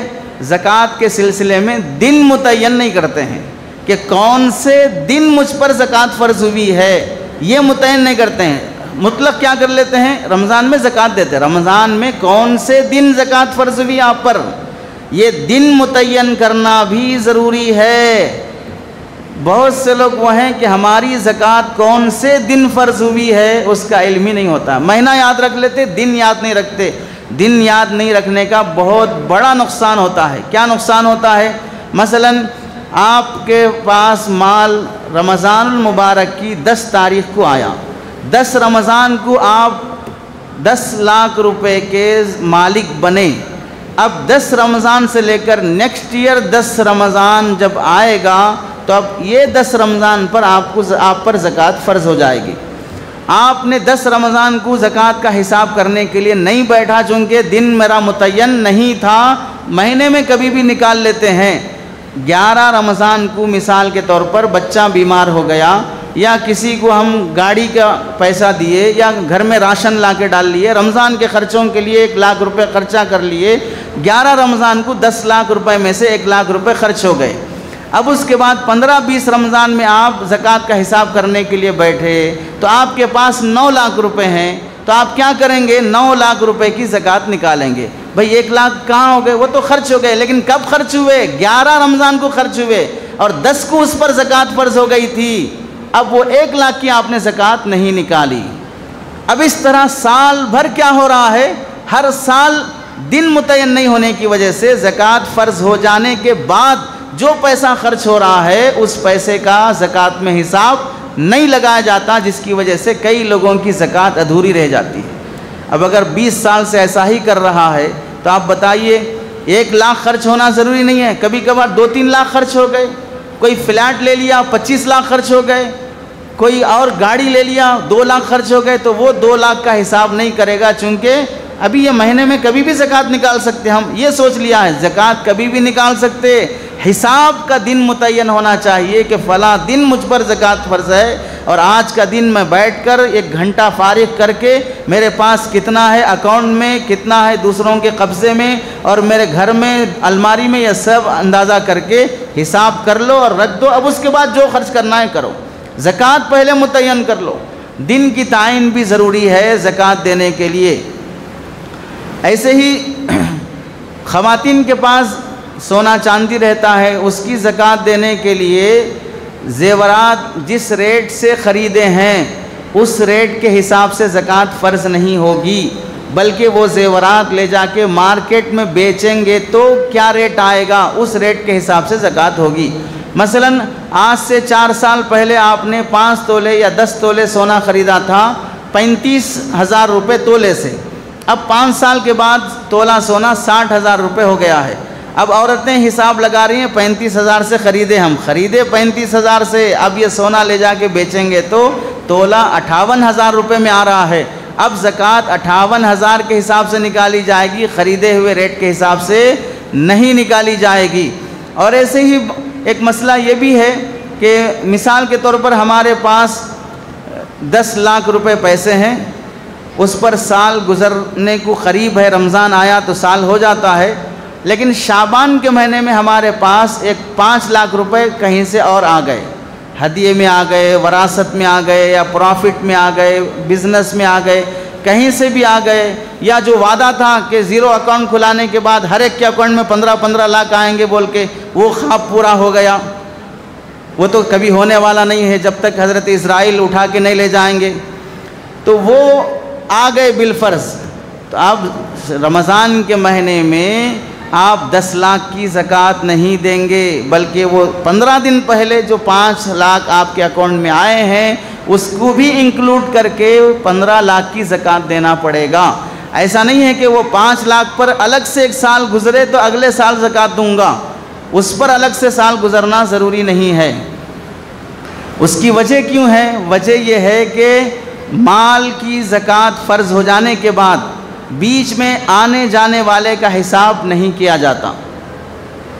[SPEAKER 1] زکوٰۃ کے سلسلے میں دن متعین نہیں کرتے ہیں کہ کون سے دن مجھ پر زکوٰۃ فرض ہوئی ہے، یہ متعین نہیں کرتے ہیں، مطلق کیا کر لیتے ہیں، رمضان میں زکوٰۃ دیتے ہیں، رمضان میں کون سے دن زکوٰۃ فرض ہوئی آپ پر، یہ دن متعین کرنا بھی ضروری ہے۔ بہت سے لوگ وہ ہیں کہ ہماری زکوٰۃ کون سے دن فرض ہوئی ہے اس کا علم ہی نہیں ہوتا، مہینہ یاد رکھ لیتے، دن یاد نہیں رکھتے۔ دن یاد نہیں رکھنے کا بہت بڑا نقصان ہوتا ہے۔ کیا نقصان ہوتا ہے؟ مثلا آپ کے پاس مال رمضان المبارک کی 10 تاریخ کو آیا، 10 رمضان کو آپ 10 لاکھ روپے کے مالک بنے، اب 10 رمضان سے لے کر نیکسٹ ایئر 10 رمضان جب آئے گا تو اب یہ 10 رمضان پر آپ پر زکوٰۃ فرض ہو جائے گی۔ آپ نے 10 رمضان کو زکوٰۃ کا حساب کرنے کے لیے نہیں بیٹھا، چونکہ دن میرا متعین نہیں تھا، مہینے میں کبھی بھی نکال لیتے ہیں۔ 11 رمضان کو مثال کے طور پر بچہ بیمار ہو گیا، یا کسی کو ہم گاڑی کا پیسہ دیے یا گھر میں راشن لا کے ڈال لیے، رمضان کے خرچوں کے لیے 1 لاکھ روپے خرچہ کر لیے، 11 رمضان کو 10 لاکھ روپے میں سے 1 لاکھ روپے خرچ ہو گئے۔ اب اس کے بعد 15-20 رمضان میں آپ زکوٰۃ کا حساب کرنے کے لیے بیٹھے تو آپ کے پاس 9 لاکھ روپے ہیں، تو آپ کیا کریں گے؟ 9 لاکھ روپے کی زکوٰۃ نکالیں گے۔ بھئی 1 لاکھ کہاں ہو گئے؟ وہ تو خرچ ہو گئے، لیکن کب خرچ ہوئے؟ 11 رمضان کو خرچ ہوئے، اور 10 کو اس پر زکوٰۃ فرض ہو گئی تھی، اب وہ 1 لاکھ کی آپ نے زکوٰۃ نہیں نکالی۔ اب اس طرح سال بھر کیا ہو رہا ہے؟ ہر سال دن متعین نہیں ہونے کی وجہ سے زکوٰۃ فرض ہو جانے کے بعد جو پیسہ خرچ ہو رہا ہے اس پیسے کا زکوٰۃ میں حساب نہیں لگایا جاتا، جس کی وجہ سے کئی لوگوں کی زکوٰۃ ادھوری رہ جاتی ہے۔ اب اگر 20 سال سے ایسا ہی کر رہا ہے تو آپ بتائیے 1 لاکھ خرچ ہونا ضروری نہیں ہے، کبھی کبھار 2-3 لاکھ خرچ ہو گئے، کوئی فلیٹ لے لیا 25 لاکھ خرچ ہو گئے، کوئی اور گاڑی لے لیا 2 لاکھ خرچ ہو گئے، تو وہ 2 لاکھ کا حساب نہیں کرے گا، چونکہ ابھی یہ مہینے میں کبھی بھی زکوٰۃ نکال سکتے، ہم یہ سوچ لیا ہے زکوٰۃ کبھی بھی نکال سکتے، حساب کا دن متعین ہونا چاہیے کہ فلاں دن مجھ پر زکوٰۃ فرض ہے، اور آج کا دن میں بیٹھ کر 1 گھنٹہ فارغ کر کے میرے پاس کتنا ہے اکاؤنٹ میں، کتنا ہے دوسروں کے قبضے میں اور میرے گھر میں الماری میں، یہ سب اندازہ کر کے حساب کر لو اور رکھ دو، اب اس کے بعد جو خرچ کرنا ہے کرو، زکوٰۃ پہلے متعین کر لو۔ دن کی تعین بھی ضروری ہے زکوٰۃ دینے کے لیے۔ ایسے ہی خواتین کے پاس سونا چاندی رہتا ہے، اس کی زکوٰۃ دینے کے لیے زیورات جس ریٹ سے خریدے ہیں اس ریٹ کے حساب سے زکوٰۃ فرض نہیں ہوگی، بلکہ وہ زیورات لے جا کے مارکیٹ میں بیچیں گے تو کیا ریٹ آئے گا اس ریٹ کے حساب سے زکوٰۃ ہوگی۔ مثلا آج سے 4 سال پہلے آپ نے 5 تولے یا 10 تولے سونا خریدا تھا 35,000 روپے تولے سے، اب 5 سال کے بعد تولہ سونا 60,000 روپے ہو گیا ہے۔ اب عورتیں حساب لگا رہی ہیں 35,000 سے خریدے، ہم خریدے 35,000 سے، اب یہ سونا لے جا کے بیچیں گے تو تولہ 58,000 روپے میں آ رہا ہے۔
[SPEAKER 3] اب زکوٰۃ 58,000 کے حساب سے نکالی جائے گی، خریدے ہوئے ریٹ کے حساب سے نہیں نکالی جائے گی۔ اور ایسے ہی ایک مسئلہ یہ بھی ہے کہ مثال کے طور پر ہمارے پاس 10 لاکھ روپے پیسے ہیں، اس پر سال گزرنے کو قریب ہے، رمضان آیا تو سال ہو جاتا ہے، لیکن شعبان کے مہینے میں ہمارے پاس ایک 5 لاکھ روپے کہیں سے اور آ گئے، ہدیے میں آ گئے، وراثت میں آ گئے، یا پروفٹ میں آ گئے، بزنس میں آ گئے، کہیں سے بھی آ گئے، یا جو وعدہ تھا کہ زیرو اکاؤنٹ کھلانے کے بعد ہر ایک کے اکاؤنٹ میں 15 لاکھ آئیں گے بول کے وہ خواب پورا ہو گیا، وہ تو کبھی ہونے والا نہیں ہے جب تک حضرت اسرائیل اٹھا کے نہیں لے جائیں گے، تو وہ آ گئے بالفرض۔ تو اب رمضان کے مہینے میں آپ 10 لاکھ کی زکوٰۃ نہیں دیں گے، بلکہ وہ 15 دن پہلے جو 5 لاکھ آپ کے اکاؤنٹ میں آئے ہیں اس کو بھی انکلوڈ کر کے 15 لاکھ کی زکوٰۃ دینا پڑے گا۔ ایسا نہیں ہے کہ وہ 5 لاکھ پر الگ سے ایک سال گزرے تو اگلے سال زکوٰۃ دوں گا، اس پر الگ سے سال گزرنا ضروری نہیں ہے۔ اس کی وجہ کیوں ہے؟ وجہ یہ ہے کہ مال کی زکوٰۃ فرض ہو جانے کے بعد بیچ میں آنے جانے والے کا حساب نہیں کیا جاتا،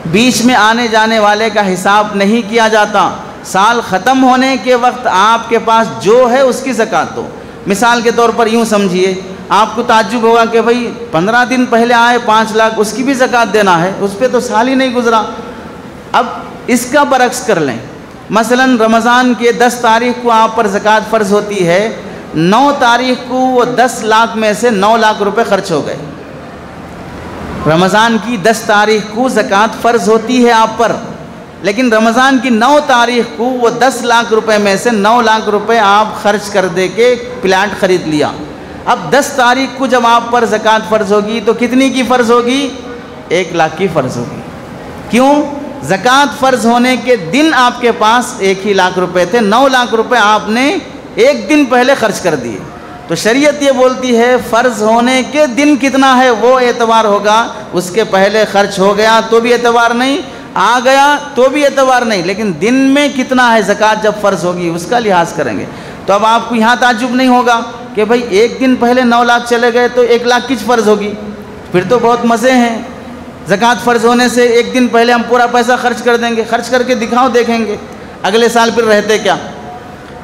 [SPEAKER 3] بیچ میں آنے جانے والے کا حساب نہیں کیا جاتا۔ سال ختم ہونے کے وقت آپ کے پاس جو ہے اس کی زکوٰۃ دو۔ مثال کے طور پر یوں سمجھیے، آپ کو تعجب ہوگا کہ بھئی 15 دن پہلے آئے 5 لاکھ، اس کی بھی زکوٰۃ دینا ہے، اس پہ تو سال ہی نہیں گزرا۔ اب اس کا برعکس کر لیں، مثلا رمضان کے 10 تاریخ کو آپ پر زکوٰۃ فرض ہوتی ہے، 9 تاریخ کو وہ 10 لاکھ میں سے 9 لاکھ روپے خرچ ہو گئے۔ رمضان کی 10 تاریخ کو زکوٰۃ فرض ہوتی ہے آپ پر، لیکن رمضان کی 9 تاریخ کو وہ 10 لاکھ روپے میں سے 9 لاکھ روپے آپ خرچ کر دے کے پلاٹ خرید لیا۔ اب 10 تاریخ کو جب آپ پر زکوٰۃ فرض ہوگی تو کتنی کی فرض ہوگی؟ 1 لاکھ کی فرض ہوگی۔ کیوں؟ زکوٰۃ فرض ہونے کے دن آپ کے پاس 1 ہی لاکھ روپے تھے، 9 لاکھ روپے آپ نے ایک دن پہلے خرچ کر دیے۔ تو شریعت یہ بولتی ہے فرض ہونے کے دن کتنا ہے وہ اعتبار ہوگا، اس کے پہلے خرچ ہو گیا تو بھی اعتبار نہیں، آ گیا تو بھی اعتبار نہیں، لیکن دن میں کتنا ہے زکوٰۃ جب فرض ہوگی اس کا لحاظ کریں گے۔ تو اب آپ کو یہاں تعجب نہیں ہوگا کہ بھئی ایک دن پہلے 9 لاکھ چلے گئے تو 1 لاکھ کی فرض ہوگی، پھر تو بہت مزے ہیں۔ زکوٰۃ فرض ہونے سے ایک دن پہلے ہم پورا پیسہ خرچ کر دیں گے، خرچ کر کے دکھاؤ دیکھیں گے اگلے سال پھر رہتے کیا۔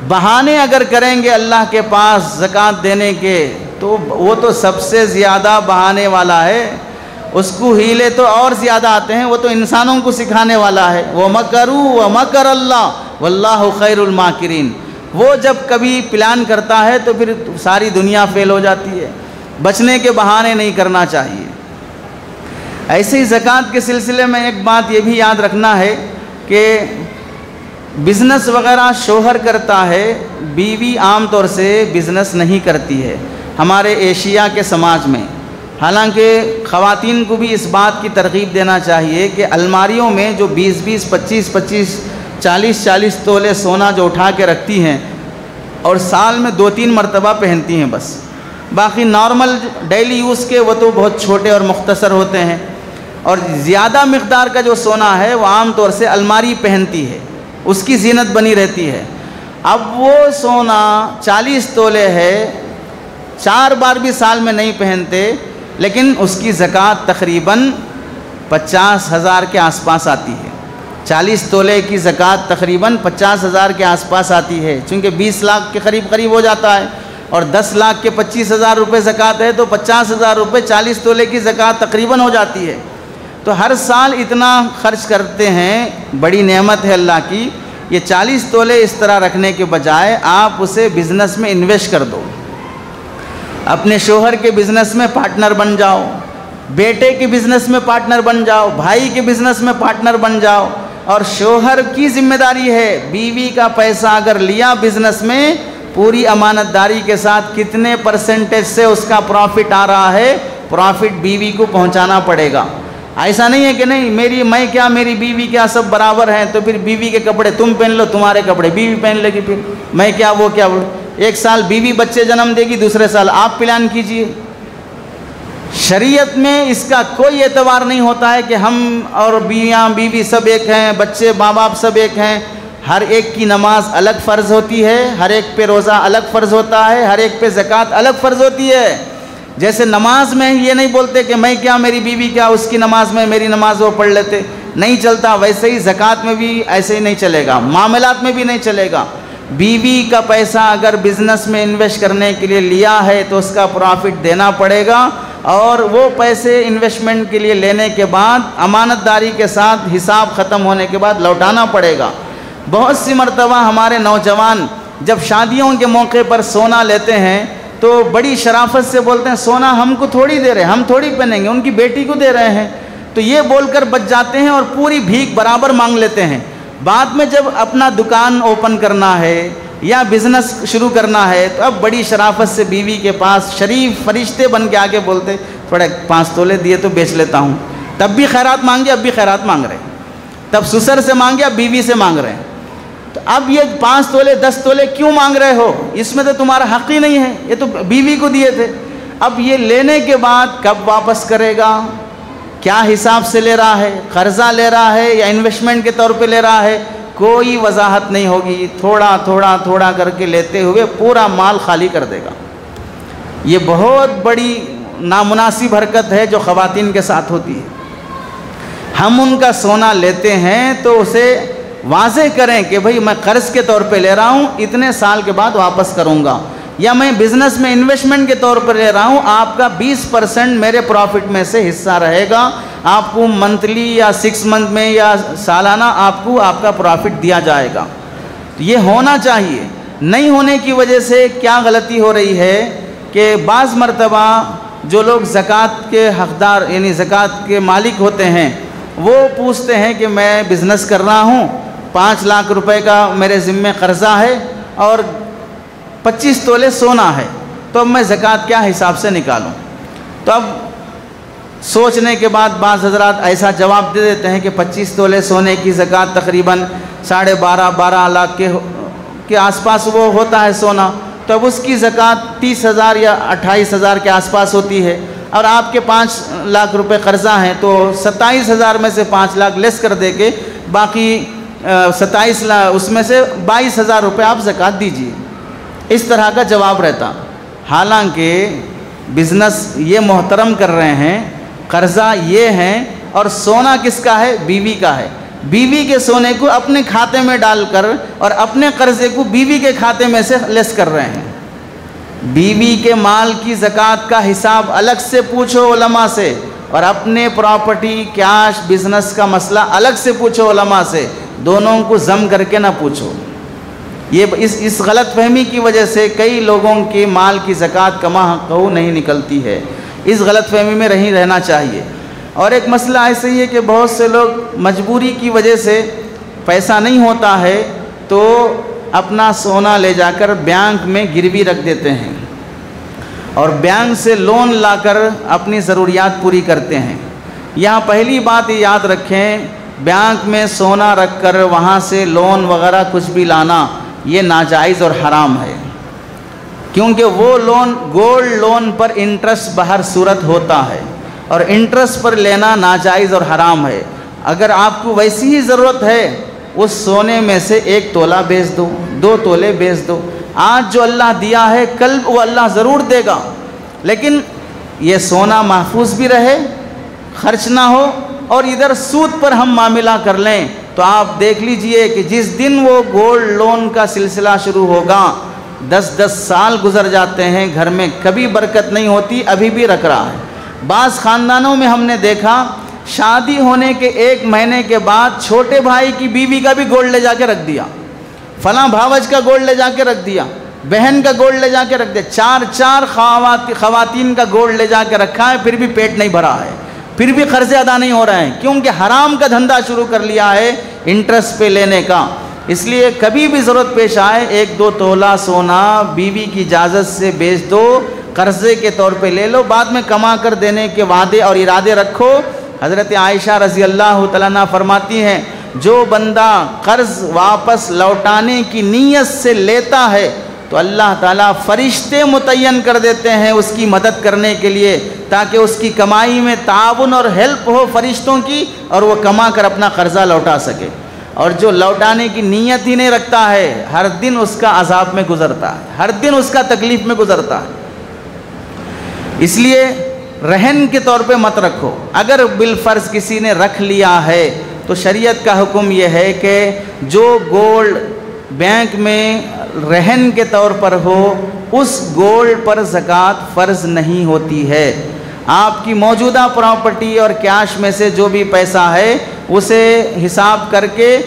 [SPEAKER 3] بہانے اگر کریں گے اللہ کے پاس زکوٰۃ دینے کے تو وہ تو سب سے زیادہ بہانے والا ہے، اس کو ہیلے تو اور زیادہ آتے ہیں، وہ تو انسانوں کو سکھانے والا ہے۔ وَمَكَرُوا وَمَكَرَ اللَّهُ وَاللَّهُ خَيْرُ الْمَاكِرِينَ۔ وہ جب کبھی پلان کرتا ہے تو پھر ساری دنیا فیل ہو جاتی ہے، بچنے کے بہانے نہیں کرنا چاہیے۔ ایسے ہی زکوٰۃ کے سلسلے میں ایک بات یہ بھی یاد رکھنا ہے کہ بزنس وغیرہ شوہر کرتا ہے، بیوی عام طور سے بزنس نہیں کرتی ہے ہمارے ایشیا کے سماج میں۔ حالانکہ خواتین کو بھی اس بات کی ترغیب دینا چاہیے کہ الماریوں میں جو 20-20, 25-25, 40-40 تولے سونا جو اٹھا کے رکھتی ہیں اور سال میں 2-3 مرتبہ پہنتی ہیں بس، باقی نارمل ڈیلی یوز کے وہ تو بہت چھوٹے اور مختصر ہوتے ہیں، اور زیادہ مقدار کا جو سونا ہے وہ عام طور سے الماری پہنتی ہے، اس کی زینت بنی رہتی ہے۔ اب وہ سونا 40 تولے ہے، 4 بار بھی سال میں نہیں پہنتے، لیکن اس کی زکوٰۃ تقریباً 50,000 کے آس پاس آتی ہے۔ 40 تولے کی زکوٰۃ تقریباً 50,000 کے آس پاس آتی ہے، چونکہ 20 لاکھ کے قریب ہو جاتا ہے، اور 10 لاکھ کے 25,000 روپے زکوٰۃ ہے تو 50,000 روپے 40 تولے کی زکوٰۃ تقریباً ہو جاتی ہے۔ تو ہر سال اتنا خرچ کرتے ہیں، بڑی نعمت ہے اللہ کی۔ یہ 40 تولے اس طرح رکھنے کے بجائے آپ اسے بزنس میں انویسٹ کر دو، اپنے شوہر کے بزنس میں پارٹنر بن جاؤ، بیٹے کے بزنس میں پارٹنر بن جاؤ، بھائی کے بزنس میں پارٹنر بن جاؤ، اور شوہر کی ذمہ داری ہے بیوی کا پیسہ اگر لیا بزنس میں، پوری امانت داری کے ساتھ کتنے پرسنٹیج سے اس کا پروفٹ آ رہا ہے، پروفٹ بیوی کو پہنچانا پڑے گا۔ ایسا نہیں ہے کہ نہیں میں کیا میری بیوی کیا سب برابر ہیں، تو پھر بیوی کے کپڑے تم پہن لو، تمہارے کپڑے بیوی پہن لے گی، پھر میں کیا وہ کیا۔ ایک سال بیوی بچے جنم دے گی، دوسرے سال آپ پلان کیجئے۔ شریعت میں اس کا کوئی اعتبار نہیں ہوتا ہے کہ ہم اور بیوی سب ایک ہیں، بچے ماں باپ سب ایک ہیں۔
[SPEAKER 1] ہر ایک کی نماز الگ فرض ہوتی ہے، ہر ایک پہ روزہ الگ فرض ہوتا ہے، ہر ایک پہ زکوٰۃ الگ فرض ہوتی ہے۔ جیسے نماز میں یہ نہیں بولتے کہ میں کیا میری بیوی کیا، اس کی نماز میں میری نماز وہ پڑھ لیتے، نہیں چلتا، ویسے ہی زکوٰۃ میں بھی ایسے ہی نہیں چلے گا، معاملات میں بھی نہیں چلے گا۔ بیوی کا پیسہ اگر بزنس میں انویسٹ کرنے کے لیے لیا ہے تو اس کا پروفٹ دینا پڑے گا، اور وہ پیسے انویسٹمنٹ کے لیے لینے کے بعد امانت داری کے ساتھ حساب ختم ہونے کے بعد لوٹانا پڑے گا۔ بہت سی مرتبہ ہمارے نوجوان جب شادیوں کے موقع پر سونا لیتے ہیں تو بڑی شرافت سے بولتے ہیں سونا ہم کو تھوڑی دے رہے ہیں، ہم تھوڑی پہنیں گے، ان کی بیٹی کو دے رہے ہیں، تو یہ بول کر بچ جاتے ہیں اور پوری بھیک برابر مانگ لیتے ہیں۔ بعد میں جب اپنا دکان اوپن کرنا ہے یا بزنس شروع کرنا ہے تو اب بڑی شرافت سے بیوی کے پاس شریف فرشتے بن کے آگے بولتے تھوڑے 5 تولے دیے تو بیچ لیتا ہوں، تب بھی خیرات مانگے، اب بھی خیرات مانگ رہے ہیں، تب سسر سے مانگے اب بیوی سے مانگ رہے ہیں، تو اب یہ 5 تولے 10 تولے کیوں مانگ رہے ہو؟ اس میں تو تمہارا حق ہی نہیں ہے، یہ تو بیوی کو دیے تھے۔ اب یہ لینے کے بعد کب واپس کرے گا، کیا حساب سے لے رہا ہے، قرضہ لے رہا ہے یا انویسٹمنٹ کے طور پہ لے رہا ہے، کوئی وضاحت نہیں ہوگی، تھوڑا تھوڑا تھوڑا کر کے لیتے ہوئے پورا مال خالی کر دے گا۔ یہ بہت بڑی نامناسب حرکت ہے جو خواتین کے ساتھ ہوتی ہے۔ ہم ان کا سونا لیتے ہیں تو اسے واضح کریں کہ بھئی میں قرض کے طور پہ لے رہا ہوں، اتنے سال کے بعد واپس کروں گا، یا میں بزنس میں انویسٹمنٹ کے طور پر لے رہا ہوں، آپ کا 20% میرے پروفٹ میں سے حصہ رہے گا، آپ کو منتھلی یا 6 منتھ میں یا سالانہ آپ کو آپ کا پروفٹ دیا جائے گا۔ یہ ہونا چاہیے۔ نہیں ہونے کی وجہ سے کیا غلطی ہو رہی ہے کہ بعض مرتبہ جو لوگ زکوٰۃ کے حقدار یعنی زکوٰۃ کے مالک ہوتے ہیں وہ پوچھتے ہیں کہ میں بزنس کر رہا ہوں، 5 لاکھ روپے کا میرے ذمے قرضہ ہے اور 25 تولے سونا ہے، تو اب میں زکوٰۃ کیا حساب سے نکالوں؟ تو اب سوچنے کے بعد بعض حضرات ایسا جواب دے دیتے ہیں کہ 25 تولے سونے کی زکوٰۃ تقریباً 12.5 لاکھ کے آس پاس وہ ہوتا ہے سونا، تو اب اس کی زکوٰۃ 30,000 یا 28,000 کے آس پاس ہوتی ہے، اور آپ کے 5 لاکھ روپے قرضہ ہیں تو 27,000 میں سے 5 لاکھ لیس کر دے کے باقی 27 لاکھ اس میں سے 22,000 روپے آپ زکوٰۃ دیجیے۔ اس طرح کا جواب رہتا، حالانکہ بزنس یہ محترم کر رہے ہیں، قرضہ یہ ہیں، اور سونا کس کا ہے؟ بیوی کا ہے۔ بیوی کے سونے کو اپنے کھاتے میں ڈال کر اور اپنے قرضے کو بیوی کے کھاتے میں سے لیس کر رہے ہیں۔ بیوی کے مال کی زکوٰۃ کا حساب الگ سے پوچھو علماء سے، اور اپنے پراپرٹی کیش بزنس کا مسئلہ الگ سے پوچھو علماء سے، دونوں کو ضم کر کے نہ پوچھو۔ یہ اس غلط فہمی کی وجہ سے کئی لوگوں کے مال کی زکوٰۃ کما حقہ نہیں نکلتی ہے، اس غلط فہمی میں رہنا چاہیے۔ اور ایک مسئلہ ایسا ہی ہے کہ بہت سے لوگ مجبوری کی وجہ سے پیسہ نہیں ہوتا ہے تو اپنا سونا لے جا کر بینک میں گروی رکھ دیتے ہیں اور بینک سے لون لا کر اپنی ضروریات پوری کرتے ہیں۔ یہاں پہلی بات یہ یاد رکھیں، بینک میں سونا رکھ کر وہاں سے لون وغیرہ کچھ بھی لانا یہ ناجائز اور حرام ہے، کیونکہ وہ لون گولڈ لون پر انٹرسٹ بہر صورت ہوتا ہے، اور انٹرسٹ پر لینا ناجائز اور حرام ہے۔ اگر آپ کو ویسی ہی ضرورت ہے اس سونے میں سے 1 تولہ بیچ دو، 2 تولے بیچ دو، آج جو اللہ دیا ہے کل وہ اللہ ضرور دے گا، لیکن یہ سونا محفوظ بھی رہے، خرچ نہ ہو، اور ادھر سود پر ہم معاملہ کر لیں تو آپ دیکھ لیجئے کہ جس دن وہ گولڈ لون کا سلسلہ شروع ہوگا 10 سال گزر جاتے ہیں، گھر میں کبھی برکت نہیں ہوتی، ابھی بھی رکھ رہا ہے۔ بعض خاندانوں میں ہم نے دیکھا شادی ہونے کے 1 مہینے کے بعد چھوٹے بھائی کی بیوی کا بھی گولڈ لے جا کے رکھ دیا، فلاں بھاوج کا گولڈ لے جا کے رکھ دیا، بہن کا گولڈ لے جا کے رکھ دیا، 4 خواتین کا گولڈ لے جا کے رکھا ہے، پھر بھی پیٹ نہیں بھرا ہے، پھر بھی قرضے ادا نہیں ہو رہے ہیں، کیونکہ حرام کا دھندا شروع کر لیا ہے انٹرسٹ پہ لینے کا۔ اس لیے کبھی بھی ضرورت پیش آئے 1-2 تولہ سونا بیوی کی اجازت سے بیچ دو، قرضے کے طور پہ لے لو، بعد میں کما کر دینے کے وعدے اور ارادے رکھو۔ حضرت عائشہ رضی اللہ تعالیٰ عنہ فرماتی ہیں جو بندہ قرض واپس لوٹانے کی نیت سے لیتا ہے تو اللہ تعالیٰ فرشتے متعین کر دیتے ہیں اس کی مدد کرنے کے لیے، تاکہ اس کی کمائی میں تعاون اور ہیلپ ہو فرشتوں کی، اور وہ کما کر اپنا قرضہ لوٹا سکے۔ اور جو لوٹانے کی نیت ہی نہیں رکھتا ہے ہر دن اس کا عذاب میں گزرتا ہے، ہر دن اس کا تکلیف میں گزرتا ہے۔ اس لیے رہن کے طور پہ مت رکھو، اگر بالفرض کسی نے رکھ لیا ہے تو شریعت کا حکم یہ ہے کہ جو گولڈ بینک میں رہن کے طور پر ہو اس گولڈ پر زکوٰۃ فرض نہیں ہوتی ہے۔ آپ کی موجودہ پراپرٹی اور کیش میں سے جو بھی پیسہ ہے اسے حساب کر کے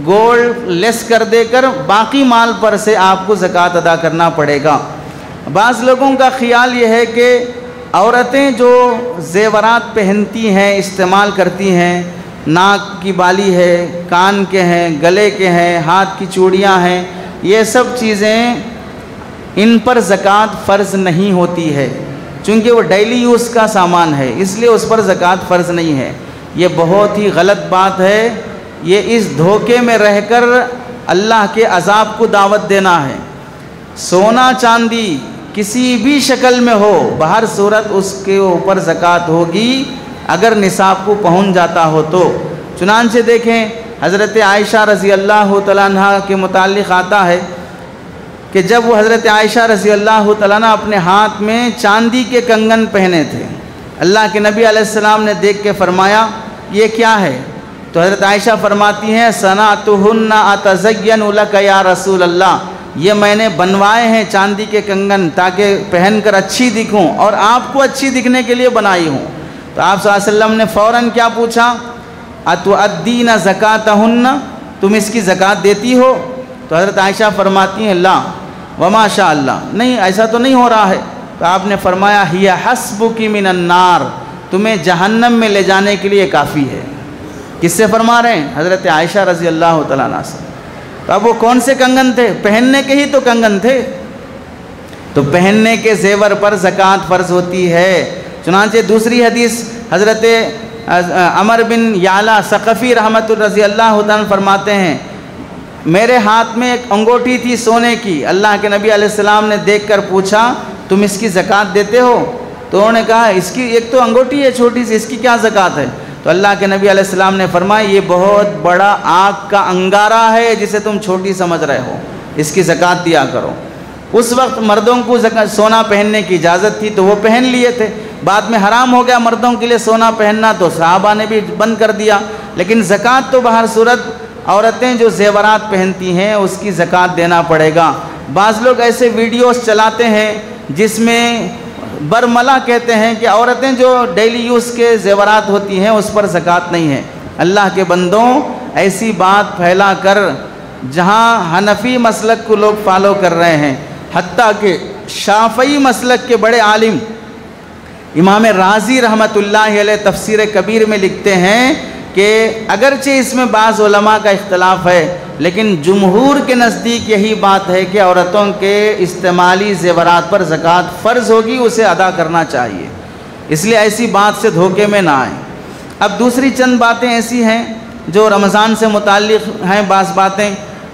[SPEAKER 1] گولڈ لیس کر دے کر باقی مال پر سے آپ کو زکوٰۃ ادا کرنا پڑے گا۔ بعض لوگوں کا خیال یہ ہے کہ عورتیں جو زیورات پہنتی ہیں، استعمال کرتی ہیں، ناک کی بالی ہے، کان کے ہیں، گلے کے ہیں، ہاتھ کی چوڑیاں ہیں، یہ سب چیزیں ان پر زکوٰۃ فرض نہیں ہوتی ہے، چونکہ وہ ڈیلی یوز کا سامان ہے، اس لیے اس پر زکوٰۃ فرض نہیں ہے۔ یہ بہت ہی غلط بات ہے، یہ اس دھوکے میں رہ کر اللہ کے عذاب کو دعوت دینا ہے۔ سونا چاندی کسی بھی شکل میں ہو بہر صورت اس کے اوپر زکوٰۃ ہوگی اگر نصاب کو پہنچ جاتا ہو تو۔ چنانچہ دیکھیں حضرت عائشہ رضی اللہ تعالیٰ عنہ کے متعلق آتا ہے کہ جب وہ حضرت عائشہ رضی اللہ تعالیٰ عنہ اپنے ہاتھ میں چاندی کے کنگن پہنے تھے، اللہ کے نبی علیہ السلام نے دیکھ کے فرمایا یہ کیا ہے؟ تو حضرت عائشہ فرماتی ہیں صنعتہن اتزین لک یا رسول اللہ، یہ میں نے بنوائے ہیں چاندی کے کنگن تاکہ پہن کر اچھی دکھوں اور آپ کو اچھی دکھنے کے لیے بنائی ہوں۔ تو آپ صلی اللہ علیہ وسلم نے فوراً کیا پوچھا؟ اتؤدین زکاتہن، تم اس کی زکوٰۃ دیتی ہو؟ تو حضرت عائشہ فرماتی ہیں لا وما شاء اللہ، نہیں ایسا تو نہیں ہو رہا ہے۔ تو آپ نے فرمایا ہی حسبک من النار، تمہیں جہنم میں لے جانے کے لیے کافی ہے۔ کس سے فرما رہے ہیں؟ حضرت عائشہ رضی اللہ تعالیٰ عنہ سے۔ تو اب وہ کون سے کنگن تھے؟ پہننے کے ہی تو کنگن تھے، تو پہننے کے زیور پر زکوٰۃ فرض ہوتی ہے۔ چنانچہ دوسری حدیث حضرت عمر بن یعلا ثقفی رحمۃ رضی اللہ عنہ فرماتے ہیں میرے ہاتھ میں ایک انگوٹھی تھی سونے کی، اللہ کے نبی علیہ السلام نے دیکھ کر پوچھا تم اس کی زکوٰۃ دیتے ہو؟ تو انہوں نے کہا اس کی ایک تو انگوٹھی ہے چھوٹی سی، اس کی کیا زکوٰۃ ہے؟ تو اللہ کے نبی علیہ السلام نے فرمایا یہ بہت بڑا آگ کا انگارہ ہے جسے تم چھوٹی سمجھ رہے ہو، اس کی زکوٰۃ دیا کرو۔ اس وقت مردوں کو سونا پہننے کی اجازت تھی تو وہ پہن لیے تھے، بعد میں حرام ہو گیا مردوں کے لیے سونا پہننا تو صحابہ نے بھی بند کر دیا، لیکن زکوٰۃ تو بہر صورت عورتیں جو زیورات پہنتی ہیں اس کی زکوٰۃ دینا پڑے گا۔ بعض لوگ ایسے ویڈیوز چلاتے ہیں جس میں برملا کہتے ہیں کہ عورتیں جو ڈیلی یوز کے زیورات ہوتی ہیں اس پر زکوٰۃ نہیں ہے۔ اللہ کے بندوں، ایسی بات پھیلا کر جہاں حنفی مسلک کو لوگ فالو کر رہے ہیں، حتیٰ کہ شافعی مسلک کے بڑے عالم امام رازی رحمۃ اللہ علیہ تفسیر کبیر میں لکھتے ہیں کہ اگرچہ اس میں بعض علماء کا اختلاف ہے لیکن جمہور کے نزدیک یہی بات ہے کہ عورتوں کے استعمالی زیورات پر زکوٰۃ فرض ہوگی، اسے ادا کرنا چاہیے، اس لیے ایسی بات سے دھوکے میں نہ آئیں۔ اب دوسری چند باتیں ایسی ہیں جو رمضان سے متعلق ہیں، بعض باتیں،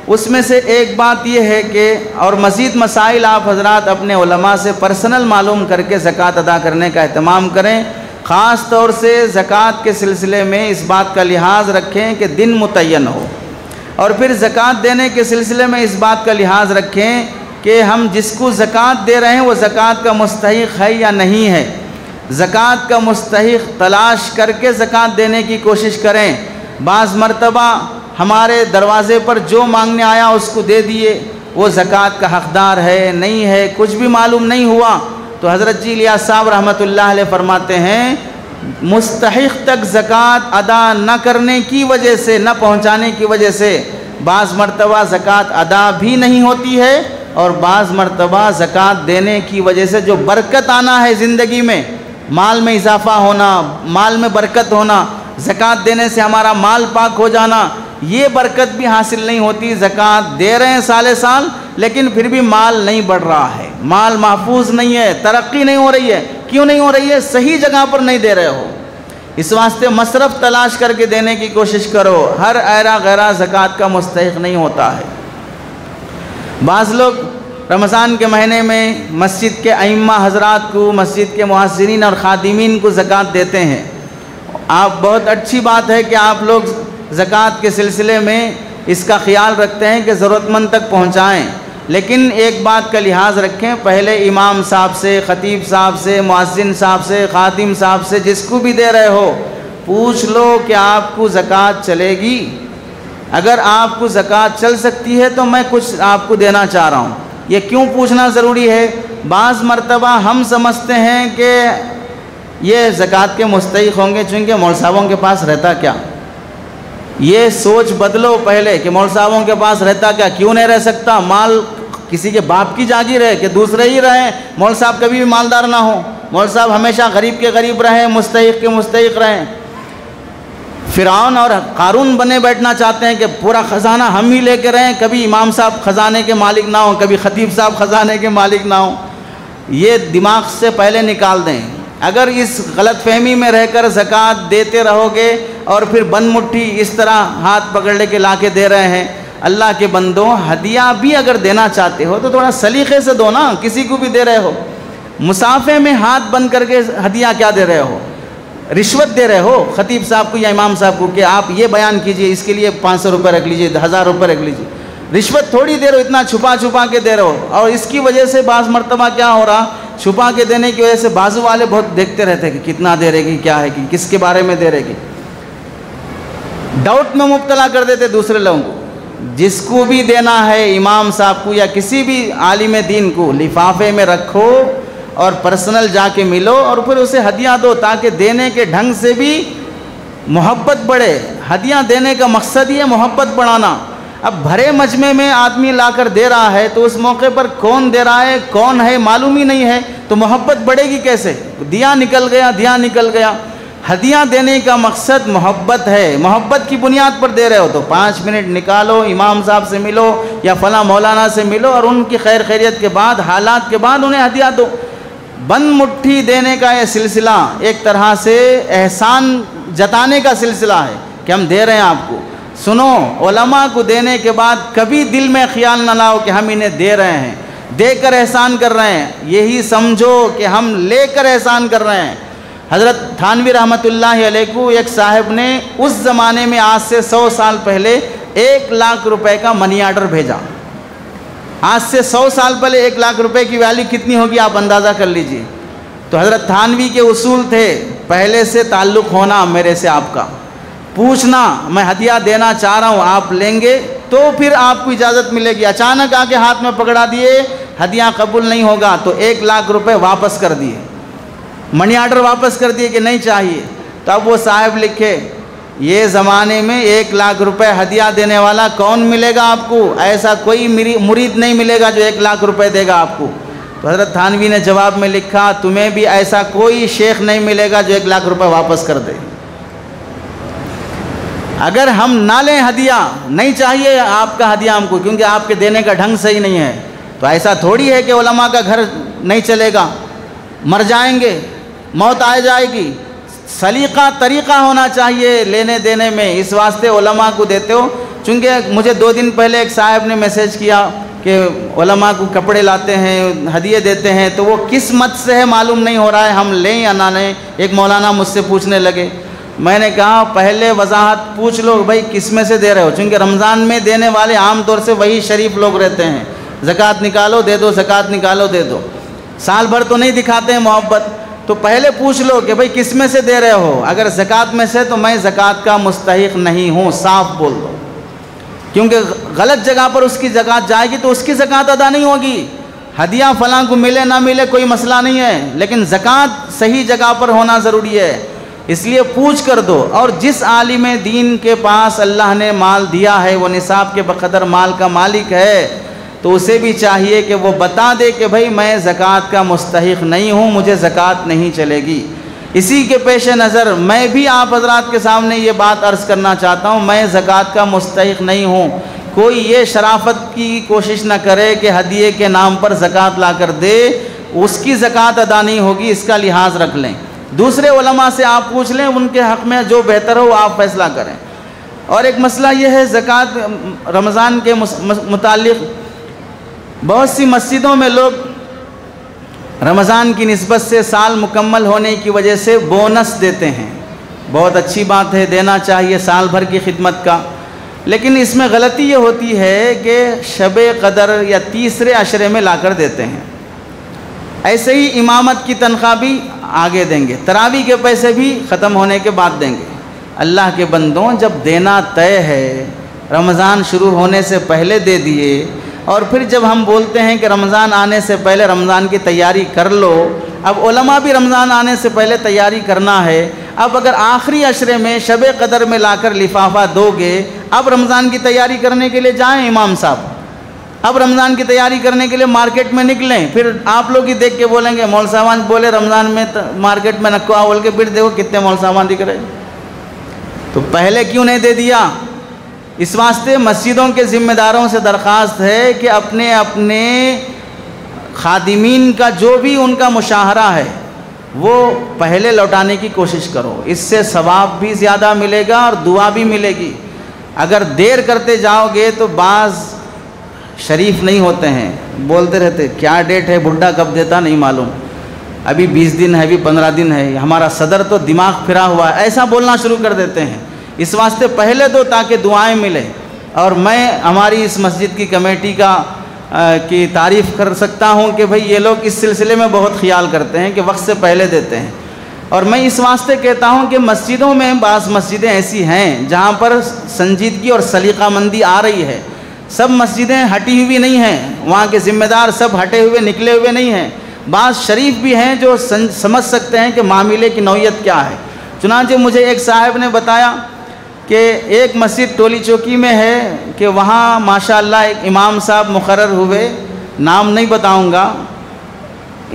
[SPEAKER 1] اس میں سے ایک بات یہ ہے کہ اور مزید مسائل آپ حضرات اپنے علماء سے پرسنل معلوم کر کے زکوٰۃ ادا کرنے کا اہتمام کریں، خاص طور سے زکوٰۃ کے سلسلے میں اس بات کا لحاظ رکھیں کہ دن متعین ہو، اور پھر زکوٰۃ دینے کے سلسلے میں اس بات کا لحاظ رکھیں کہ ہم جس کو زکوٰۃ دے رہے ہیں وہ زکوٰۃ کا مستحق ہے یا نہیں ہے۔ زکوٰۃ کا مستحق تلاش کر کے زکوٰۃ دینے کی کوشش کریں۔ بعض مرتبہ ہمارے دروازے پر جو مانگنے آیا اس کو دے دیے، وہ زکوٰۃ کا حقدار ہے نہیں ہے کچھ بھی معلوم نہیں ہوا، تو حضرت جی الیاس صاحب رحمۃ اللہ علیہ فرماتے ہیں مستحق تک زکوٰۃ ادا نہ کرنے کی وجہ سے، نہ پہنچانے کی وجہ سے بعض مرتبہ زکوٰۃ ادا بھی نہیں ہوتی ہے، اور بعض مرتبہ زکوٰۃ دینے کی وجہ سے جو برکت آنا ہے زندگی میں، مال میں اضافہ ہونا، مال میں برکت ہونا، زکوٰۃ دینے سے ہمارا مال پاک ہو جانا، یہ برکت بھی حاصل نہیں ہوتی۔ زکوٰۃ دے رہے ہیں سالے سال لیکن پھر بھی مال نہیں بڑھ رہا ہے، مال محفوظ نہیں ہے، ترقی نہیں ہو رہی ہے۔ کیوں نہیں ہو رہی ہے؟ صحیح جگہ پر نہیں دے رہے ہو، اس واسطے مصرف تلاش کر کے دینے کی کوشش کرو۔ ہر ایرا غیرہ زکوٰۃ کا مستحق نہیں ہوتا ہے۔ بعض لوگ رمضان کے مہینے میں مسجد کے ائمہ حضرات کو، مسجد کے محسنین اور خادمین کو زکوٰۃ دیتے ہیں۔ آپ بہت اچھی بات ہے کہ آپ لوگ زکوٰۃ کے سلسلے میں اس کا خیال رکھتے ہیں کہ ضرورت مند تک پہنچائیں، لیکن ایک بات کا لحاظ رکھیں، پہلے امام صاحب سے، خطیب صاحب سے، مؤذن صاحب سے، خادم صاحب سے، جس کو بھی دے رہے ہو پوچھ لو کہ آپ کو زکوٰۃ چلے گی؟ اگر آپ کو زکوٰۃ چل سکتی ہے تو میں کچھ آپ کو دینا چاہ رہا ہوں۔ یہ کیوں پوچھنا ضروری ہے؟ بعض مرتبہ ہم سمجھتے ہیں کہ یہ زکوٰۃ کے مستحق ہوں گے چونکہ مولوی صاحبوں کے پاس رہتا کیا۔ یہ سوچ بدلو پہلے کہ مولوی صاحبوں کے پاس رہتا کیا، کیوں نہیں رہ سکتا؟ مال کسی کے باپ کی جاگیر ہے کہ دوسرے ہی رہیں، مولوی صاحب کبھی بھی مالدار نہ ہوں، مولوی صاحب ہمیشہ غریب کے غریب رہیں، مستحق کے مستحق رہیں۔ فرعون اور قارون بنے بیٹھنا چاہتے ہیں کہ پورا خزانہ ہم ہی لے کے رہیں، کبھی امام صاحب خزانے کے مالک نہ ہوں، کبھی خطیب صاحب خزانے کے مالک نہ ہوں۔ یہ دماغ سے پہلے نکال دیں۔ اگر اس غلط فہمی میں رہ کر زکوٰۃ دیتے رہو گے اور پھر بند مٹھی اس طرح ہاتھ پکڑ لے کے لا کے دے رہے ہیں، اللہ کے بندوں ہدیہ بھی اگر دینا چاہتے ہو تو تھوڑا سلیقے سے دو نا، کسی کو بھی دے رہے ہو۔ مسافے میں ہاتھ بند کر کے ہدیہ کیا دے رہے ہو؟ رشوت دے رہے ہو خطیب صاحب کو یا امام صاحب کو کہ آپ یہ بیان کیجئے، اس کے لیے 500 روپے رکھ لیجئے، 1000 روپے رکھ لیجئے۔ رشوت تھوڑی دے رہے ہو، اتنا چھپا چھپا کے دے رہے ہو، اور اس کی وجہ سے بعض مرتبہ کیا ہو رہا، چھپا کے دینے کی وجہ سے بازو والے بہت دیکھتے رہتے کہ کتنا دے رہے گی، کیا ہے کہ کس کے بارے میں دے رہے گی، ڈاؤٹ میں مبتلا کر دیتے دوسرے لوگوں کو۔ جس کو بھی دینا ہے امام صاحب کو یا کسی بھی عالم دین کو، لفافے میں رکھو اور پرسنل جا کے ملو اور پھر اسے ہدیہ دو، تاکہ دینے کے ڈھنگ سے بھی محبت بڑھے۔ ہدیہ دینے کا مقصد یہ محبت بڑھانا۔ اب بھرے مجمع میں آدمی لا کر دے رہا ہے تو اس موقع پر کون دے رہا ہے کون ہے معلوم ہی نہیں ہے، تو محبت بڑھے گی کیسے؟ دیا نکل گیا۔ ہدیہ دینے کا مقصد محبت ہے، محبت کی بنیاد پر دے رہے ہو تو 5 منٹ نکالو، امام صاحب سے ملو یا فلاں مولانا سے ملو اور ان کی خیر خیریت کے بعد، حالات کے بعد انہیں ہدیہ دو۔ بند مٹھی دینے کا یہ سلسلہ ایک طرح سے احسان جتانے کا سلسلہ ہے کہ ہم دے رہے ہیں آپ کو۔ سنو، علماء کو دینے کے بعد کبھی دل میں خیال نہ لاؤ کہ ہم انہیں دے رہے ہیں، دے کر احسان کر رہے ہیں، یہی سمجھو کہ ہم لے کر احسان کر رہے ہیں۔ حضرت تھانوی رحمۃ اللہ علیہ کو ایک صاحب نے اس زمانے میں آج سے 100 سال پہلے 1 لاکھ روپے کا منی آرڈر بھیجا۔ آج سے 100 سال پہلے 1 لاکھ روپے کی ویلیو کتنی ہوگی آپ اندازہ کر لیجئے۔ تو حضرت تھانوی کے اصول تھے، پہلے سے تعلق ہونا میرے سے آپ کا، پوچھنا میں ہدیہ دینا چاہ رہا ہوں، آپ لیں گے تو پھر آپ کو اجازت ملے گی۔ اچانک آ کے ہاتھ میں پکڑا دیے ہدیہ قبول نہیں ہوگا تو 1 لاکھ روپے واپس کر دیے، منی آرڈر واپس کر دیے کہ نہیں چاہیے۔ تو اب وہ صاحب لکھے یہ زمانے میں 1 لاکھ روپے ہدیہ دینے والا کون ملے گا آپ کو؟ ایسا کوئی مرید نہیں ملے گا جو 1 لاکھ روپے دے گا آپ کو۔ تو حضرت تھانوی نے جواب میں لکھا تمہیں بھی ایسا کوئی شیخ نہیں ملے گا جو 1 لاکھ روپے واپس کر دے۔ اگر ہم نہ لیں ہدیہ، نہیں چاہیے آپ کا ہدیہ ہم کو کیونکہ آپ کے دینے کا ڈھنگ صحیح نہیں ہے، تو ایسا تھوڑی ہے کہ علماء کا گھر نہیں چلے گا، مر جائیں گے، موت آ جائے گی۔ سلیقہ طریقہ ہونا چاہیے لینے دینے میں، اس واسطے علماء کو دیتے ہو۔ چونکہ مجھے 2 دن پہلے ایک صاحب نے میسیج کیا کہ علماء کو کپڑے لاتے ہیں، ہدیے دیتے ہیں، تو وہ کس مت سے ہے معلوم نہیں ہو رہا ہے، ہم لیں یا نہ لیں۔ ایک مولانا مجھ سے پوچھنے لگے، میں نے کہا پہلے وضاحت پوچھ لو بھائی کس میں سے دے رہے ہو، چونکہ رمضان میں دینے والے عام طور سے وہی شریف لوگ رہتے ہیں، زکوٰۃ نکالو دے دو، زکوٰۃ نکالو دے دو، سال بھر تو نہیں دکھاتے ہیں محبت۔ تو پہلے پوچھ لو کہ بھئی کس میں سے دے رہے ہو، اگر زکوٰۃ میں سے تو میں زکوٰۃ کا مستحق نہیں ہوں، صاف بول دو، کیونکہ غلط جگہ پر اس کی زکوٰۃ جائے گی تو اس کی زکوٰۃ ادا نہیں ہوگی۔ ہدیہ فلاں کو ملے نہ ملے کوئی مسئلہ نہیں ہے، لیکن زکوٰۃ صحیح جگہ پر ہونا ضروری ہے، اس لیے پوچھ کر دو۔ اور جس عالم دین کے پاس اللہ نے مال دیا ہے، وہ نصاب کے بقدر مال کا مالک ہے، تو اسے بھی چاہیے کہ وہ بتا دے کہ بھئی میں زکوٰۃ کا مستحق نہیں ہوں، مجھے زکوٰۃ نہیں چلے گی۔ اسی کے پیش نظر میں بھی آپ حضرات کے سامنے یہ بات عرض کرنا چاہتا ہوں، میں زکوٰۃ کا مستحق نہیں ہوں۔ کوئی یہ شرافت کی کوشش نہ کرے کہ ہدیے کے نام پر زکوٰۃ لا کر دے، اس کی زکوٰۃ ادا نہیں ہوگی، اس کا لحاظ رکھ لیں۔ دوسرے علماء سے آپ پوچھ لیں، ان کے حق میں جو بہتر ہو آپ فیصلہ کریں۔ اور ایک مسئلہ یہ ہے زکوٰۃ رمضان کے متعلق، بہت سی مسجدوں میں لوگ رمضان کی نسبت سے سال مکمل ہونے کی وجہ سے بونس دیتے ہیں،
[SPEAKER 3] بہت اچھی بات ہے، دینا چاہیے سال بھر کی خدمت کا، لیکن اس میں غلطی یہ ہوتی ہے کہ شب قدر یا تیسرے عشرے میں لا کر دیتے ہیں۔ ایسے ہی امامت کی تنخواہ بھی آگے دیں گے، تراویح کے پیسے بھی ختم ہونے کے بعد دیں گے۔ اللہ کے بندوں، جب دینا طے ہے، رمضان شروع ہونے سے پہلے دے دیے، اور پھر جب ہم بولتے ہیں کہ رمضان آنے سے پہلے رمضان کی تیاری کر لو، اب علماء بھی رمضان آنے سے پہلے تیاری کرنا ہے۔ اب اگر آخری عشرے میں شب قدر میں لا کر لفافہ دو گے، اب رمضان کی تیاری کرنے کے لیے جائیں امام صاحب، اب رمضان کی تیاری کرنے کے لیے مارکیٹ میں نکلیں، پھر آپ لوگ ہی دیکھ کے بولیں گے مول صاحبان بولے رمضان میں مارکیٹ میں نکو بول کے، پھر دیکھو کتنے مول صاحبان دکھ رہے۔ تو پہلے کیوں نہیں دے دیا؟ اس واسطے مسجدوں کے ذمہ داروں سے درخواست ہے کہ اپنے اپنے خادمین کا جو بھی ان کا مشاہرہ ہے وہ پہلے لوٹانے کی کوشش کرو، اس سے ثواب بھی زیادہ ملے گا اور دعا بھی ملے گی۔ اگر دیر کرتے جاؤ گے تو بعض شریف نہیں ہوتے ہیں، بولتے رہتے کیا ڈیٹ ہے، بڈھا کب دیتا نہیں معلوم، ابھی 20 دن ہے، ابھی 15 دن ہے، ہمارا صدر تو دماغ پھرا ہوا ہے، ایسا بولنا شروع کر دیتے ہیں۔ اس واسطے پہلے دو تاکہ دعائیں ملیں۔ اور میں ہماری اس مسجد کی کمیٹی کی تعریف کر سکتا ہوں کہ بھئی یہ لوگ اس سلسلے میں بہت خیال کرتے ہیں کہ وقت سے پہلے دیتے ہیں۔ اور میں اس واسطے کہتا ہوں کہ مسجدوں میں بعض مسجدیں ایسی ہیں جہاں پر سنجیدگی اور سلیقہ مندی آ رہی ہے، سب مسجدیں ہٹی ہوئی نہیں ہیں، وہاں کے ذمہ دار سب ہٹے ہوئے نکلے ہوئے نہیں ہیں، بعض شریف بھی ہیں جو سمجھ سکتے ہیں کہ معاملے کی نوعیت کیا ہے۔ چنانچہ مجھے ایک صاحب نے بتایا کہ ایک مسجد ٹولی چوکی میں ہے کہ وہاں ماشاءاللہ ایک امام صاحب مقرر ہوئے، نام نہیں بتاؤں گا،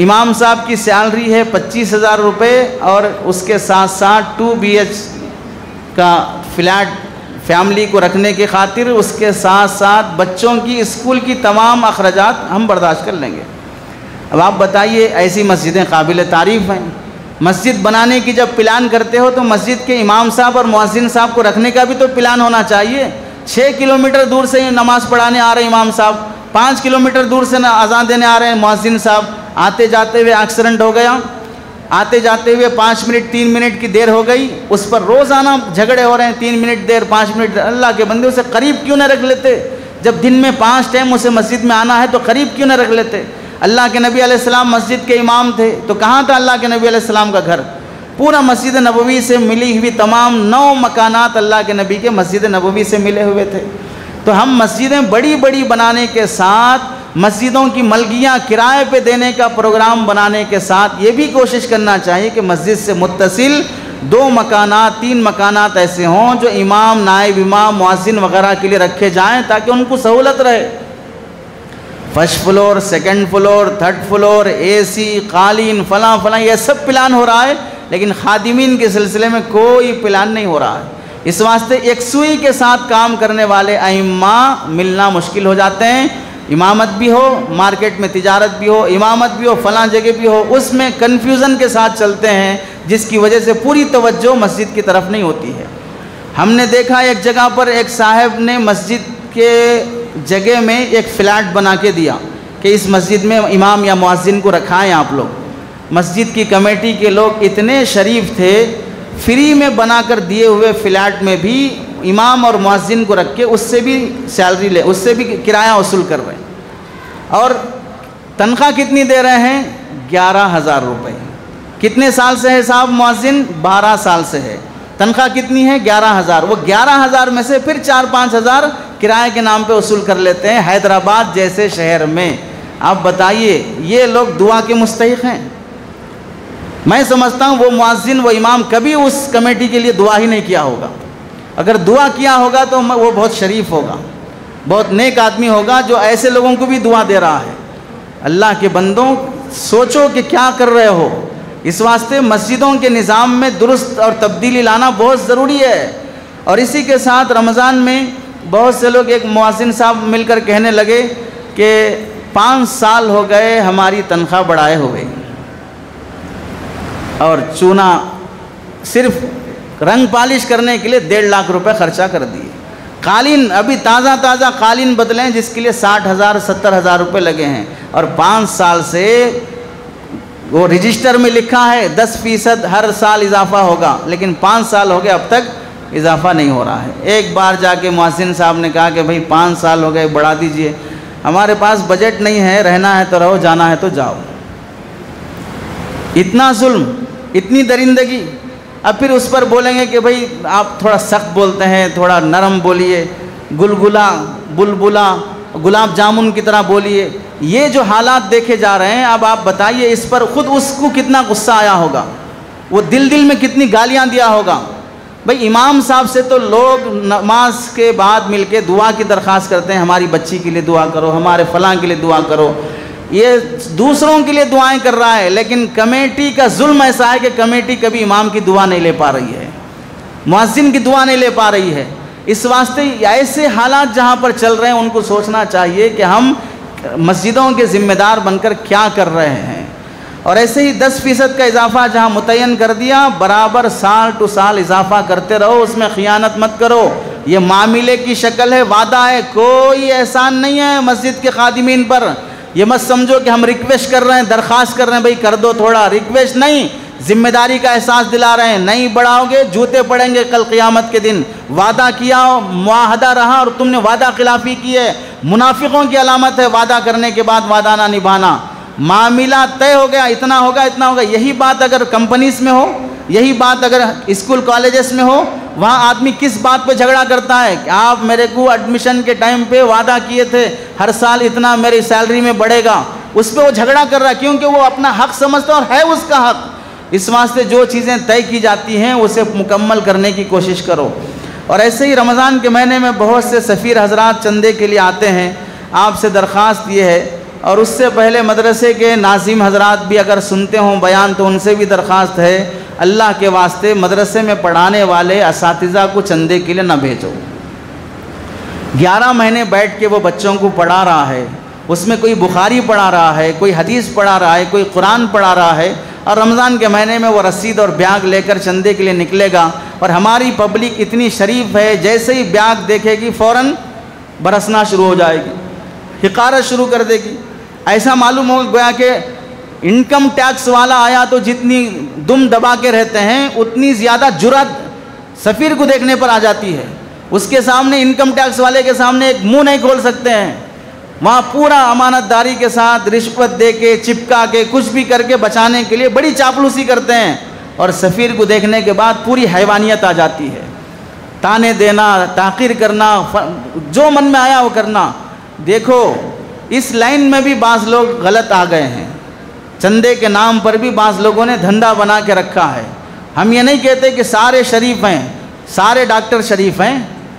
[SPEAKER 3] امام صاحب کی سیلری ہے 25,000 روپے، اور اس کے ساتھ ساتھ 2 BH کا فلیٹ فیملی کو رکھنے کی خاطر، اس کے ساتھ ساتھ بچوں کی اسکول کی تمام اخراجات ہم برداشت کر لیں گے۔ اب آپ بتائیے، ایسی مسجدیں قابل تعریف ہیں۔ مسجد بنانے کی جب پلان کرتے ہو تو مسجد کے امام صاحب اور مؤذن صاحب کو رکھنے کا بھی تو پلان ہونا چاہیے۔ 6 کلومیٹر دور سے نماز پڑھانے آ رہے امام صاحب، 5 کلومیٹر دور سے اذان دینے آ رہے ہیں مؤذن صاحب، آتے جاتے ہوئے ایکسیڈنٹ ہو گیا، آتے جاتے ہوئے 5 منٹ 3 منٹ کی دیر ہو گئی، اس پر روزانہ جھگڑے ہو رہے ہیں، 3 منٹ دیر 5 منٹ دیر۔ اللہ کے بندے اسے قریب کیوں نہ رکھ لیتے؟ جب دن میں 5 ٹائم اسے مسجد میں آنا ہے تو قریب کیوں نہ رکھ لیتے؟ اللہ کے نبی علیہ السلام مسجد کے امام تھے، تو کہاں تھا اللہ کے نبی علیہ السلام کا گھر؟ پورا مسجد نبوی سے ملی ہوئی تمام 9 مکانات اللہ کے نبی کے مسجد نبوی سے ملے ہوئے تھے۔ تو ہم مسجدیں بڑی بڑی بنانے کے ساتھ، مسجدوں کی ملکیاں کرائے پہ دینے کا پروگرام بنانے کے ساتھ یہ بھی کوشش کرنا چاہیے کہ مسجد سے متصل 2 مکانات 3 مکانات ایسے ہوں جو امام، نائب امام، مؤذن وغیرہ کے لیے رکھے جائیں تاکہ ان کو سہولت رہے۔ First floor, second floor, third floor, AC، قالین، فلاں فلاں، یہ سب پلان ہو رہا ہے، لیکن خادمین کے سلسلے میں کوئی پلان نہیں ہو رہا ہے۔ اس واسطے یکسوئی کے ساتھ کام کرنے والے ائمہ ملنا مشکل ہو جاتے ہیں۔ امامت بھی ہو، مارکیٹ میں تجارت بھی ہو، امامت بھی ہو، فلاں جگہ بھی ہو، اس میں کنفیوژن کے ساتھ چلتے ہیں، جس کی وجہ سے پوری توجہ مسجد کی طرف نہیں ہوتی ہے۔ ہم نے دیکھا ایک جگہ پر ایک صاحب نے مسجد کے جگہ میں ایک فلیٹ بنا کے دیا کہ اس مسجد میں امام یا مؤذن کو رکھائیں آپ لوگ۔ مسجد کی کمیٹی کے لوگ اتنے شریف تھے، فری میں بنا کر دیے ہوئے فلیٹ میں بھی امام اور مؤذن کو رکھ کے اس سے بھی سیلری لے، اس سے بھی کرایہ وصول کر رہے ہیں، اور تنخواہ کتنی دے رہے ہیں؟ 11,000 روپے۔ کتنے سال سے ہے صاحب مؤذن؟ 12 سال سے ہے۔ تنخواہ کتنی ہے؟ 11,000۔ وہ 11,000 میں سے پھر 4-5 ہزار کرائے کے نام پہ وصول کر لیتے ہیں حیدرآباد جیسے شہر میں۔ آپ بتائیے یہ لوگ دعا کے مستحق ہیں؟ میں سمجھتا ہوں وہ مؤذن، وہ امام کبھی اس کمیٹی کے لیے دعا ہی نہیں کیا ہوگا۔ اگر دعا کیا ہوگا تو وہ بہت شریف ہوگا، بہت نیک آدمی ہوگا جو ایسے لوگوں کو بھی دعا دے رہا ہے۔ اللہ کے بندوں، سوچو کہ کیا کر رہے ہو۔ اس واسطے مسجدوں کے نظام میں درست اور تبدیلی لانا بہت ضروری ہے۔ اور اسی کے ساتھ رمضان میں بہت سے لوگ، ایک مؤذن صاحب مل کر کہنے لگے کہ 5 سال ہو گئے ہماری تنخواہ بڑھائے ہوئے، اور چونا صرف رنگ پالش کرنے کے لیے 1.5 لاکھ روپے خرچہ کر دیے۔ قالین ابھی تازہ تازہ قالین بدلیں جس کے لیے 60,000 70,000 روپے لگے ہیں، اور 5 سال سے
[SPEAKER 1] وہ رجسٹر میں لکھا ہے 10% ہر سال اضافہ ہوگا، لیکن 5 سال ہو گئے اب تک اضافہ نہیں ہو رہا ہے۔ ایک بار جا کے مؤذن صاحب نے کہا کہ بھئی 5 سال ہو گئے، بڑھا دیجئے۔ ہمارے پاس بجٹ نہیں ہے، رہنا ہے تو رہو، جانا ہے تو جاؤ۔ اتنا ظلم، اتنی درندگی۔ اب پھر اس پر بولیں گے کہ بھئی آپ تھوڑا سخت بولتے ہیں، تھوڑا نرم بولیے، گلگلا بلبلا گلاب جامن کی طرح بولیے۔ یہ جو حالات دیکھے جا رہے ہیں، اب آپ بتائیے اس پر خود اس کو کتنا غصہ آیا ہوگا، وہ دل میں کتنی گالیاں دیا ہوگا۔ بھئی امام صاحب سے تو لوگ نماز کے بعد مل کے دعا کی درخواست کرتے ہیں، ہماری بچی کے لیے دعا کرو، ہمارے فلاں کے لیے دعا کرو۔ یہ دوسروں کے لیے دعائیں کر رہا ہے، لیکن کمیٹی کا ظلم ایسا ہے کہ کمیٹی کبھی امام کی دعا نہیں لے پا رہی ہے، مؤذن کی دعا نہیں لے پا رہی ہے۔ اس واسطے ایسے حالات جہاں پر چل رہے ہیں ان کو سوچنا چاہیے کہ ہم مسجدوں کے ذمہ دار بن کر کیا کر رہے ہیں۔ اور ایسے ہی 10% کا اضافہ جہاں متعین کر دیا، برابر سال ٹو سال اضافہ کرتے رہو، اس میں خیانت مت کرو۔ یہ معاملے کی شکل ہے، وعدہ ہے، کوئی احسان نہیں ہے مسجد کے خادمین پر۔ یہ مت سمجھو کہ ہم ریکویسٹ کر رہے ہیں، درخواست کر رہے ہیں بھئی کر دو تھوڑا، ریکویسٹ نہیں، ذمہ داری کا احساس دلا رہے ہیں۔ نہیں بڑھاؤ گے جوتے پڑیں گے کل قیامت کے دن۔ وعدہ کیا، معاہدہ رہا اور تم نے وعدہ خلافی کی ہے۔ منافقوں کی علامت ہے وعدہ کرنے کے بعد وعدہ نہ نبھانا۔ معاملہ طے ہو گیا، اتنا ہوگا اتنا ہوگا۔ یہی بات اگر کمپنیز میں ہو، یہی بات اگر اسکول کالجز میں ہو، وہاں آدمی کس بات پہ جھگڑا کرتا ہے کہ آپ میرے کو ایڈمیشن کے ٹائم پہ وعدہ کیے تھے ہر سال اتنا میری سیلری میں بڑھے گا، اس پہ وہ جھگڑا کر رہا ہے کیونکہ وہ اپنا حق سمجھتا اور ہے اس کا حق۔ اس واسطے جو چیزیں طے کی جاتی ہیں اسے مکمل کرنے کی کوشش کرو۔ اور ایسے ہی رمضان کے مہینے میں بہت سے سفیر حضرات چندے کے لیے آتے ہیں، آپ سے درخواست یہ ہے، اور اس سے پہلے مدرسے کے ناظم حضرات بھی اگر سنتے ہوں بیان تو ان سے بھی درخواست ہے، اللہ کے واسطے مدرسے میں پڑھانے والے اساتذہ کو چندے کے لیے نہ بھیجو۔ 11 مہینے بیٹھ کے وہ بچوں کو پڑھا رہا ہے، اس میں کوئی بخاری پڑھا رہا ہے، کوئی حدیث پڑھا رہا ہے، کوئی قرآن پڑھا رہا ہے، اور رمضان کے مہینے میں وہ رسید اور بیاگ لے کر چندے کے لیے نکلے گا۔ اور ہماری پبلک اتنی شریف ہے، جیسے ہی بیاگ دیکھے گی فوراً برسنا شروع ہو جائے گی، حقارت شروع کر دے گی۔ ایسا معلوم ہو گیا کہ انکم ٹیکس والا آیا تو جتنی دم دبا کے رہتے ہیں اتنی زیادہ جرأت سفیر کو دیکھنے پر آ جاتی ہے۔ اس کے سامنے، انکم ٹیکس والے کے سامنے ایک منہ نہیں کھول سکتے ہیں، وہاں پورا امانت داری کے ساتھ رشوت دے کے، چپکا کے، کچھ بھی کر کے بچانے کے لیے بڑی چاپلوسی کرتے ہیں، اور سفیر کو دیکھنے کے بعد پوری حیوانیت آ جاتی ہے، تانے دینا، تحقیر کرنا، جو من میں آیا وہ کرنا۔ دیکھو اس لائن میں بھی بعض لوگ غلط آ گئے ہیں، چندے کے نام پر بھی بعض لوگوں نے دھندا بنا کے رکھا ہے۔ ہم یہ نہیں کہتے کہ سارے شریف ہیں، سارے ڈاکٹر شریف ہیں،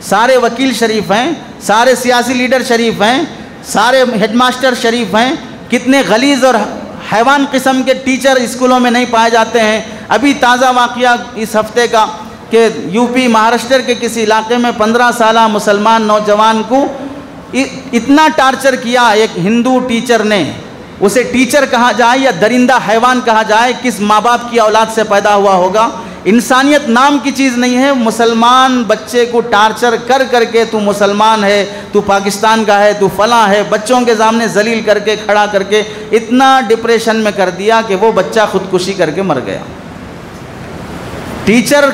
[SPEAKER 1] سارے وکیل شریف ہیں، سارے سیاسی لیڈر شریف ہیں، سارے ہیڈ ماسٹر شریف ہیں۔ کتنے غلیظ اور حیوان قسم کے ٹیچر اسکولوں میں نہیں پائے جاتے ہیں۔ ابھی تازہ واقعہ اس ہفتے کا کہ یو پی مہاراشٹر کے کسی علاقے میں 15 سالہ مسلمان نوجوان کو اتنا ٹارچر کیا ایک ہندو ٹیچر نے۔ اسے ٹیچر کہا جائے یا درندہ حیوان کہا جائے، کس ماں باپ کی اولاد سے پیدا ہوا ہوگا؟ انسانیت نام کی چیز نہیں ہے۔ مسلمان بچے کو ٹارچر کر کر کے تو مسلمان ہے، تو پاکستان کا ہے، تو فلاں ہے، بچوں کے سامنے ذلیل کر کے کھڑا کر کے اتنا ڈپریشن میں کر دیا کہ وہ بچہ خودکشی کر کے مر گیا۔ ٹیچر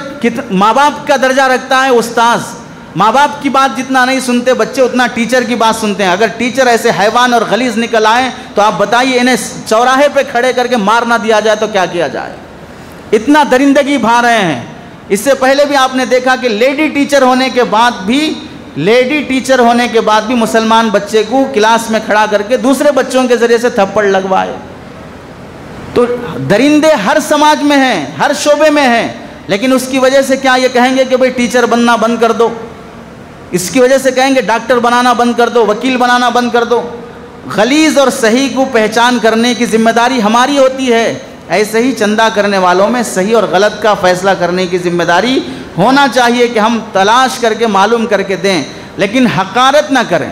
[SPEAKER 1] ماں باپ کا درجہ رکھتا ہے، استاذ ماں باپ کی بات جتنا نہیں سنتے بچے اتنا ٹیچر کی بات سنتے ہیں۔ اگر ٹیچر ایسے حیوان اور غلیظ نکل آئیں تو آپ بتائیے انہیں چوراہے پہ کھڑے کر کے مار نہ دیا جائے تو کیا کیا جائے؟ اتنا درندگی بھا رہے ہیں۔ اس سے پہلے بھی آپ نے دیکھا کہ لیڈی ٹیچر ہونے کے بعد بھی مسلمان بچے کو کلاس میں کھڑا کر کے دوسرے بچوں کے ذریعے سے تھپڑ لگوائے۔ تو درندے ہر سماج میں ہیں، ہر شعبے میں ہیں، لیکن اس کی وجہ سے کیا یہ کہیں گے کہ بھئی ٹیچر بننا بند کر دو؟ اس کی وجہ سے کہیں گے ڈاکٹر بنانا بند کر دو، وکیل بنانا بند کر دو؟ غلیظ اور صحیح کو پہچان کرنے کی ذمہ داری ہماری ہوتی ہے۔ ایسے ہی چندہ کرنے والوں میں صحیح اور غلط کا فیصلہ کرنے کی ذمہ داری ہونا چاہیے کہ ہم تلاش کر کے معلوم کر کے دیں، لیکن حقارت نہ کریں،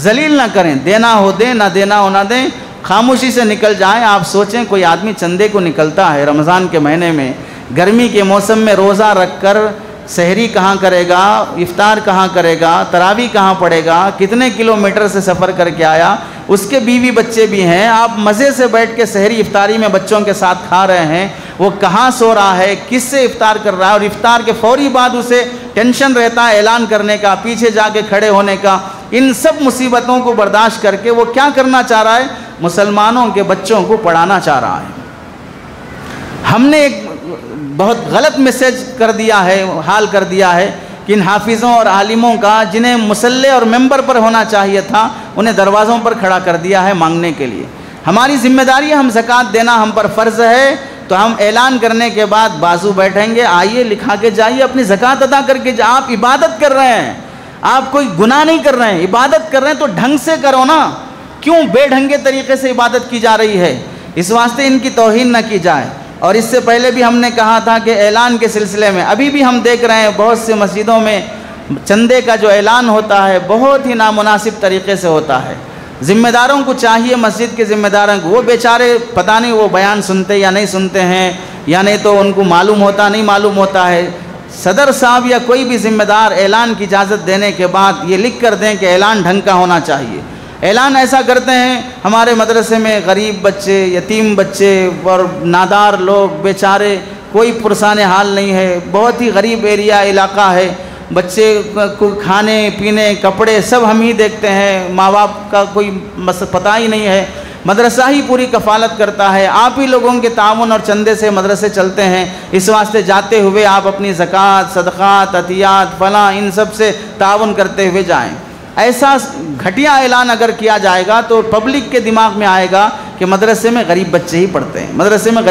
[SPEAKER 1] ذلیل نہ کریں۔ دینا ہو دیں، نہ دینا ہو نہ دیں، خاموشی سے نکل جائیں۔ آپ سوچیں کوئی آدمی چندے کو نکلتا ہے رمضان کے مہینے میں، گرمی کے موسم میں روزہ رکھ کر سحری کہاں کرے گا، افطار کہاں کرے گا، تراویح کہاں پڑھے گا، کتنے کلومیٹر سے سفر کر کے آیا، اس کے بیوی بچے بھی ہیں، آپ مزے سے بیٹھ کے سحری افطاری میں بچوں کے ساتھ کھا رہے ہیں، وہ کہاں سو رہا ہے، کس سے افطار کر رہا ہے، اور افطار کے فوری بعد اسے ٹینشن رہتا ہے اعلان کرنے کا، پیچھے جا کے کھڑے ہونے کا۔ ان سب مصیبتوں کو برداشت کر کے وہ کیا کرنا چاہ رہا ہے؟ مسلمانوں کے بچوں کو پڑھانا چاہ رہا ہے۔ ہم نے ایک بہت غلط میسج کر دیا ہے، حال کر دیا ہے کہ ان حافظوں اور عالموں کا جنہیں مصلی اور ممبر پر ہونا چاہیے تھا، انہیں دروازوں پر کھڑا کر دیا ہے مانگنے کے لیے۔ ہماری ذمہ داری ہے، ہم زکوٰۃ دینا ہم پر فرض ہے، تو ہم اعلان کرنے کے بعد بازو بیٹھیں گے، آئیے لکھا کے جائیے، اپنی زکوٰۃ ادا کر کے آپ عبادت کر رہے ہیں، آپ کوئی گناہ نہیں کر رہے ہیں، عبادت کر رہے ہیں تو ڈھنگ سے کرو نا، کیوں بے ڈھنگے طریقے سے عبادت کی جا رہی ہے؟ اس واسطے ان کی توہین نہ کی جائے۔ اور اس سے پہلے بھی ہم نے کہا تھا کہ اعلان کے سلسلے میں ابھی بھی ہم دیکھ رہے ہیں بہت سی مسجدوں میں چندے کا جو اعلان ہوتا ہے بہت ہی نامناسب طریقے سے ہوتا ہے۔ ذمہ داروں کو چاہیے، مسجد کے ذمہ داروں کو، وہ بیچارے پتہ نہیں وہ بیان سنتے یا نہیں سنتے ہیں، یا نہیں تو ان کو معلوم ہوتا نہیں معلوم ہوتا ہے۔ صدر صاحب یا کوئی بھی ذمہ دار اعلان کی اجازت دینے کے بعد یہ لکھ کر دیں کہ اعلان ڈھنگ کا ہونا چاہیے۔ اعلان ایسا کرتے ہیں، ہمارے مدرسے میں غریب بچے، یتیم بچے اور نادار لوگ بیچارے، کوئی پرسان حال نہیں ہے، بہت ہی غریب ایریا علاقہ ہے، بچے کو کھانے پینے کپڑے سب ہم ہی دیکھتے ہیں، ماں باپ کا کوئی پتہ ہی نہیں ہے، مدرسہ ہی پوری کفالت کرتا ہے، آپ ہی لوگوں کے تعاون اور چندے سے مدرسے چلتے ہیں۔ اس واسطے جاتے ہوئے آپ اپنی زکوٰۃ، صدقات، عطیات فلاں ان سب سے تعاون کرتے ہوئے جائیں۔ ایسا گھٹیا اعلان اگر کیا جائے گا تو پبلک کے دماغ میں آئے گا کہ مدرسے میں غریب بچے ہی پڑھتے ہیں، مدرسے میں